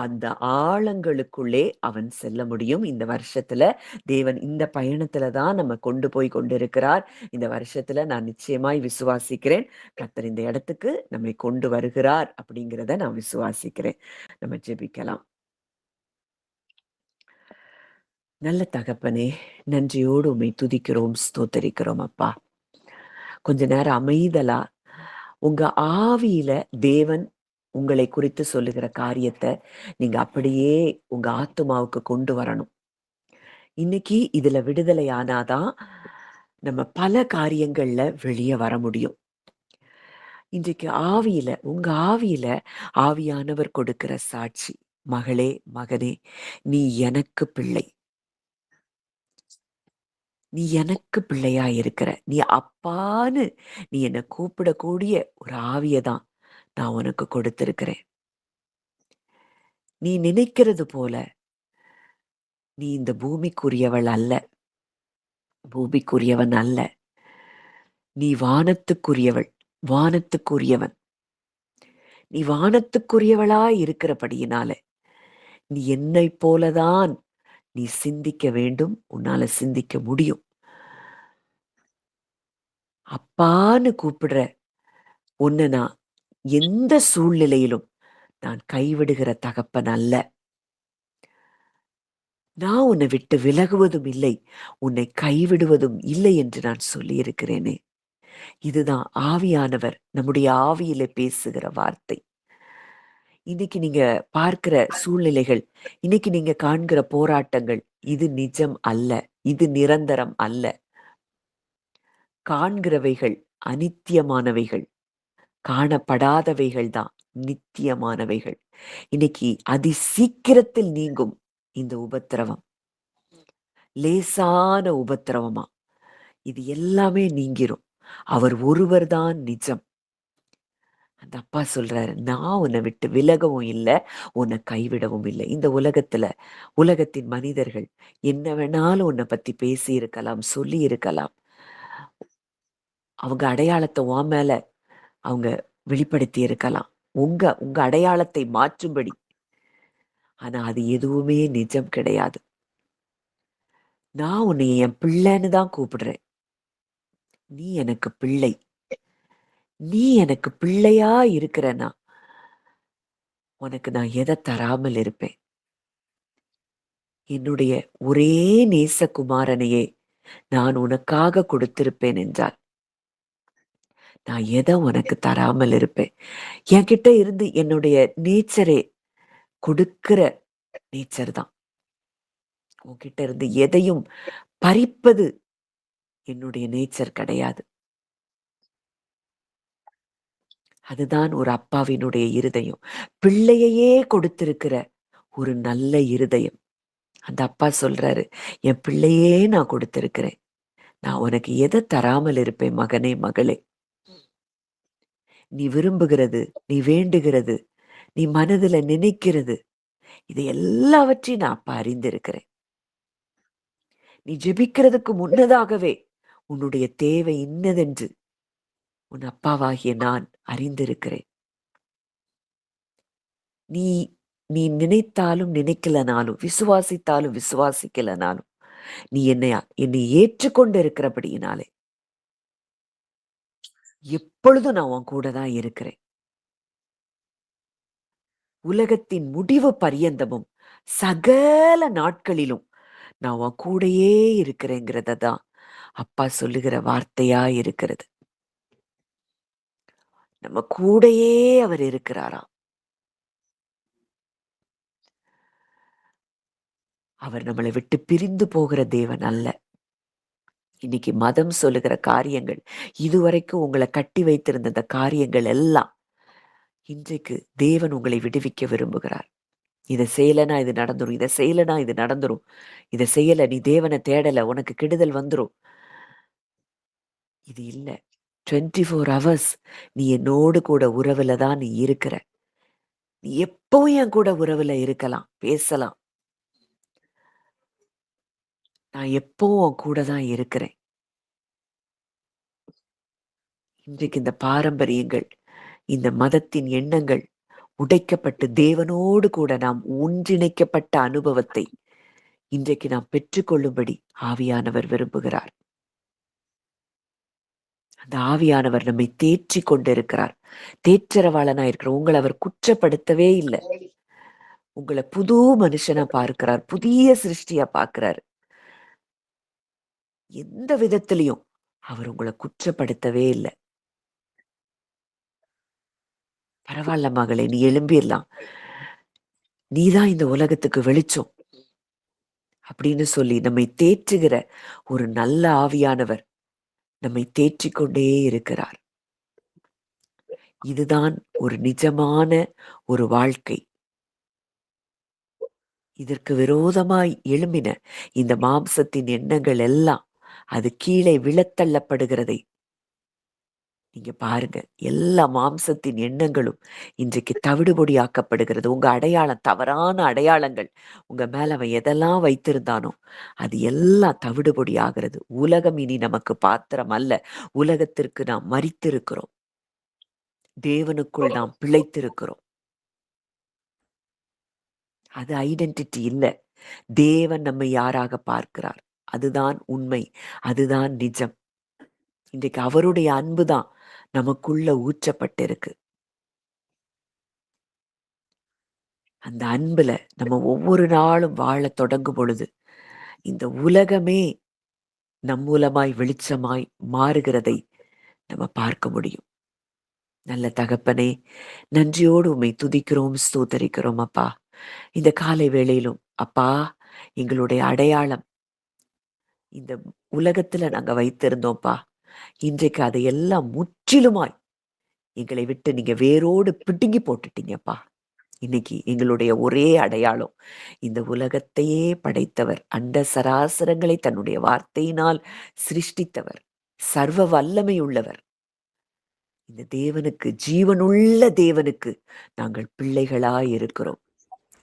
அந்த ஆழங்களுக்குள்ளே அவன் செல்ல முடியும். இந்த வருஷத்துல தேவன் இந்த பயணத்துல தான் நம்ம கொண்டு போய் கொண்டிருக்கிறார். இந்த வருஷத்துல நான் நிச்சயமாய் விசுவாசிக்கிறேன். கர்த்தர் இந்த இடத்துக்கு நம்மை கொண்டு வருகிறார் அப்படிங்கிறத நான் விசுவாசிக்கிறேன். நம்ம ஜெபிக்கலாம். நல்ல தகப்பனே, நன்றியோடு உம்மை துதிக்கிறோம், ஸ்தோத்தரிக்கிறோம் அப்பா. கொஞ்ச நேரம் அமைதலா உங்க ஆவியில தேவன் உங்களை குறித்து சொல்லுகிற காரியத்தை நீங்க அப்படியே உங்க ஆத்துமாவுக்கு கொண்டு வரணும். இன்னைக்கு இதுல விடுதலை ஆனாதான் நம்ம பல காரியங்கள்ல வெளியே வர முடியும். இன்றைக்கு ஆவியில உங்க ஆவியில ஆவியானவர் கொடுக்கிற சாட்சி, மகளே மகனே, நீ எனக்கு பிள்ளை, நீ எனக்கு பிள்ளையா இருக்கிற, நீ அப்பான்னு நீ என்னை கூப்பிடக்கூடிய ஒரு ஆவியதான் நான் உனக்கு கொடுத்திருக்கிறேன். நீ நினைக்கிறது போல நீ இந்த பூமிக்குரியவள் அல்ல, பூமிக்குரியவன் அல்ல. நீ வானத்துக்குரியவள், வானத்துக்குரியவன். நீ வானத்துக்குரியவளா இருக்கிறபடியினால நீ என்னை போலதான் நீ சிந்திக்க வேண்டும், உன்னால சிந்திக்க முடியும். அப்பான்னு கூப்பிடுற உன்னை நான் எந்த சூழ்நிலையிலும் நான் கைவிடுகிற தகப்பன் அல்ல. நான் உன்னை விட்டு விலகுவதும் இல்லை, உன்னை கைவிடுவதும் இல்லை என்று நான் சொல்லி இருக்கிறேனே. இதுதான் ஆவியானவர் நம்முடைய ஆவியில பேசுகிற வார்த்தை. இன்னைக்கு நீங்க பார்க்கிற சூழ்நிலைகள், இன்னைக்கு நீங்க காண்கிற போராட்டங்கள், இது நிஜம் அல்ல, இது நிரந்தரம் அல்ல. காண்கிறவைகள் அனித்தியமானவைகள், காணப்படாதவைகள் தான் நித்தியமானவைகள். இன்னைக்கு அதி சீக்கிரத்தில் நீங்கும் இந்த உபத்திரவம், லேசான உபத்திரவமா இது எல்லாமே நீங்கிரும். அவர் ஒருவர் தான் நிஜம். அந்த அப்பா சொல்றாரு, நான் உன்னை விட்டு விலகவும் இல்லை, உன்னை கைவிடவும் இல்லை. இந்த உலகத்துல உலகத்தின் மனிதர்கள் என்ன வேணாலும் உன்னை பத்தி பேசி இருக்கலாம், சொல்லி இருக்கலாம். அவங்க அடையாளத்தை உன் மேல அவங்க வெளிப்படுத்தி இருக்கலாம், உங்க உங்க அடையாளத்தை மாற்றும்படி. ஆனா அது எதுவுமே நிஜம் கிடையாது. நான் உன்னை என் பிள்ளைன்னு தான் கூப்பிடுறேன். நீ எனக்கு பிள்ளை. நீ எனக்கு பிள்ளையா இருக்கிறனா உனக்கு நான் எதை தராமல் இருப்பேன்? என்னுடைய ஒரே நேசகுமாரனையே நான் உனக்காக கொடுத்திருப்பேன் என்றால் நான் எதை உனக்கு தராமல் இருப்பேன்? என்கிட்ட இருந்து என்னுடைய நேச்சரே கொடுக்கிற நேச்சர் தான். உன்கிட்ட இருந்து எதையும் பறிப்பது என்னுடைய நேச்சர் கிடையாது. அதுதான் ஒரு அப்பாவினுடைய இருதயம். பிள்ளையையே கொடுத்திருக்கிற ஒரு நல்ல இருதயம். அந்த அப்பா சொல்றாரு, என் பிள்ளையே நான் கொடுத்திருக்கிறேன். நான் உனக்கு எதை தராமல் இருப்பேன் மகனே, மகளே. நீ விரும்புகிறது, நீ வேண்டுகிறது, நீ மனதுல நினைக்கிறது, இது எல்லாவற்றையும் நான் அப்பா அறிந்திருக்கிறேன். நீ ஜெபிக்கிறதுக்கு முன்னதாகவே உன்னுடைய தேவை இன்னதென்று உன் அப்பாவாகிய நான் அறிந்திருக்கிறேன். நீ நீ நினைத்தாலும் நினைக்கலனாலும், விசுவாசித்தாலும் விசுவாசிக்கலனாலும், நீ என்னை ஏற்றுக்கொண்டு இருக்கிறபடியினாலே எப்பொழுதும் நான் உன் கூட தான் இருக்கிறேன். உலகத்தின் முடிவு பரியந்தமும் சகல நாட்களிலும் நான் உன் கூடயே இருக்கிறேங்கிறத தான் அப்பா சொல்லுகிற வார்த்தையா இருக்கிறது. நம்ம கூடயே அவர் இருக்கிறாராம். அவர் நம்மளை விட்டு பிரிந்து போகிற தேவன் அல்ல. இன்னைக்கு மதம் சொல்லுகிற காரியங்கள், இதுவரைக்கும் உங்களை கட்டி வைத்திருந்த இந்த காரியங்கள் எல்லாம் இன்றைக்கு தேவன் உங்களை விடுவிக்க விரும்புகிறார். இதை செய்யலைன்னா இது நடந்துரும், இதை செய்யலைன்னா இது நடந்துரும், இதை செய்யல, நீ தேவனை தேடல, உனக்கு கெடுதல் வந்துரும். இது இல்ல. 24 ஹவர்ஸ் நீ என்னோடு கூட உறவுல தான் நீ இருக்கிற. நீ எப்பவும் என் கூட உறவுல இருக்கலாம், பேசலாம். நான் எப்பவும் உன் கூட தான் இருக்கிறேன். இன்றைக்கு இந்த பாரம்பரியங்கள், இந்த மதத்தின் எண்ணங்கள் உடைக்கப்பட்டு தேவனோடு கூட நாம் ஒன்றிணைக்கப்பட்ட அனுபவத்தை இன்றைக்கு நாம் பெற்றுக்கொள்ளும்படி ஆவியானவர் விரும்புகிறார். அந்த ஆவியானவர் நம்மை தேற்றி கொண்டிருக்கிறார். தேற்றரவாளனா இருக்கிற உங்களை அவர் குற்றப்படுத்தவே இல்லை. உங்களை புது மனுஷனா பார்க்கிறார், புதிய சிருஷ்டியா பார்க்கிறார். எந்த விதத்திலையும் அவர் உங்களை குற்றப்படுத்தவே இல்லை. பரவாயில்ல மகளே, நீ எழும்பிடலாம், நீதான் இந்த உலகத்துக்கு வெளிச்சம் அப்படின்னு சொல்லி நம்மை தேற்றுகிற ஒரு நல்ல ஆவியானவர் நம்மை தேற்றிக்கொண்டே இருக்கிறார். இதுதான் ஒரு நிஜமான ஒரு வாழ்க்கை. இதற்கு விரோதமாய் எழும்பின இந்த மாம்சத்தின் எண்ணங்கள் எல்லாம் அது கீழே விழத்தள்ளப்படுகிறதை நீங்க பாருங்க. எல்லா மாம்சத்தின் எண்ணங்களும் இன்றைக்கு தவிடுபொடி ஆக்கப்படுகிறது. உங்க அடையாளம், தவறான அடையாளங்கள் உங்க மேல அவன் எதெல்லாம் வைத்திருந்தானோ அது எல்லாம் தவிடுபொடி ஆகிறது. உலகம் இனி நமக்கு பாத்திரம் அல்ல. உலகத்திற்கு நாம் மரித்திருக்கிறோம். தேவனுக்குள் நாம் பிழைத்திருக்கிறோம். அது ஐடென்டிட்டி இல்ல. தேவன் நம்மை யாராக பார்க்கிறார், அதுதான் உண்மை, அதுதான் நிஜம். இன்றைக்கு அவருடைய அன்புதான் நமக்குள்ள ஊற்றப்பட்டிருக்கு. அந்த அன்புல நம்ம ஒவ்வொரு நாளும் வாழ தொடங்கும் பொழுது இந்த உலகமே நம் மூலமாய் வெளிச்சமாய் மாறுகிறதை நம்ம பார்க்க முடியும். நல்ல தகப்பனே, நன்றியோடு உம்மை துதிக்கிறோம், ஸ்தோத்தரிக்கிறோம் அப்பா. இந்த காலை வேளையிலும் அப்பா, எங்களுடைய அடையாளம் இந்த உலகத்துல நாங்க வைத்திருந்தோம்ப்பா. இன்றைக்கு அதையெல்லாம் முற்றிலுமாய் எங்களை விட்டு நீங்க வேரோடு பிடுங்கி போட்டுட்டீங்கப்பா. இன்னைக்கு எங்களுடைய ஒரே அடையாளம் இந்த உலகத்தையே படைத்தவர், அண்ட சராசரங்களை தன்னுடைய வார்த்தையினால் சிருஷ்டித்தவர், சர்வ வல்லமை உள்ளவர். இந்த தேவனுக்கு, ஜீவனுள்ள தேவனுக்கு நாங்கள் பிள்ளைகளாய் இருக்கிறோம்.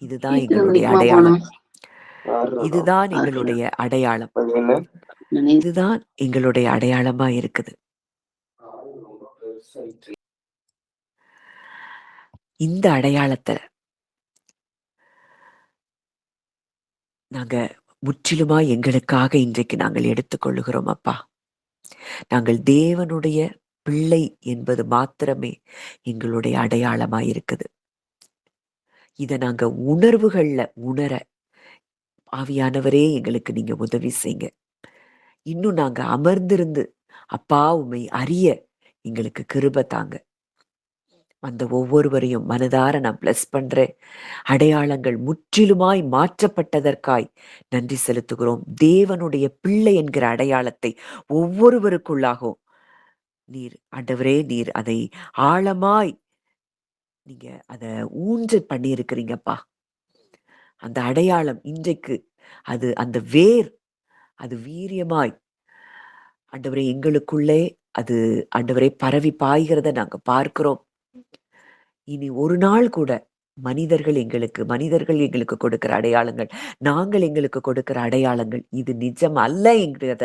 இதுதான் எங்களுடைய அடையாளம். இதுதான் எங்களுடைய அடையாளம். இதுதான் எங்களுடைய அடையாளமா இருக்குது. இந்த அடையாளத்தை நாங்க முற்றிலுமா எங்களுக்காக இன்றைக்கு நாங்கள் எடுத்துக்கொள்ளுகிறோம் அப்பா. நாங்கள் தேவனுடைய பிள்ளை என்பது மாத்திரமே எங்களுடைய அடையாளமா இருக்குது. இத நாங்க உணர்வுகள்ல உணர ஆவியானவரே எங்களுக்கு நீங்க உதவி செய்யுங்க. இன்னும் நாங்க அமர்ந்திருந்து அப்பா உம்மை அறிய எங்களுக்கு கிருபை தாங்க. அந்த ஒவ்வொருவரையும் மனதார நான் பிளஸ் பண்றேன். அடையாளங்கள் முற்றிலுமாய் மாற்றப்பட்டதற்காய் நன்றி செலுத்துகிறோம். தேவனுடைய பிள்ளை என்கிற அடையாளத்தை ஒவ்வொருவருக்குள்ளாகவும் நீர் ஆண்டவரே, நீர் அதை ஆழமாய் நீங்க அத ஊஞ்சல் பண்ணியிருக்கிறீங்கப்பா. அந்த அடையாளம் இன்றைக்கு அந்த வேர் அது வீரியமாய் ஆண்டவரே எங்களுக்குள்ளே அது ஆண்டவரே பரவி பாய்கிறத நாங்க பார்க்கிறோம். இனி ஒரு நாள் கூட மனிதர்கள் எங்களுக்கு கொடுக்கிற அடையாளங்கள், நாங்கள் எங்களுக்கு கொடுக்கிற அடையாளங்கள் இது நிஜம் அல்ல என்கிறத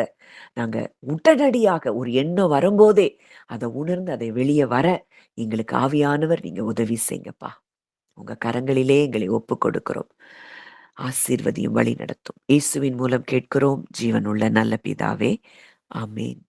நாங்க உடனடியாக ஒரு எண்ணம் வரும்போதே அதை உணர்ந்து அதை வெளியே வர எங்களுக்கு ஆவியானவர் நீங்க உதவி செய்யுங்கப்பா. உங்க கரங்களிலே எங்களை ஒப்பு கொடுக்கிறோம். ஆசீர்வதியும் வழி நடத்தும். இயேசுவின் மூலம் கேட்கிறோம் ஜீவனுள்ள நல்ல பிதாவே. ஆமேன்.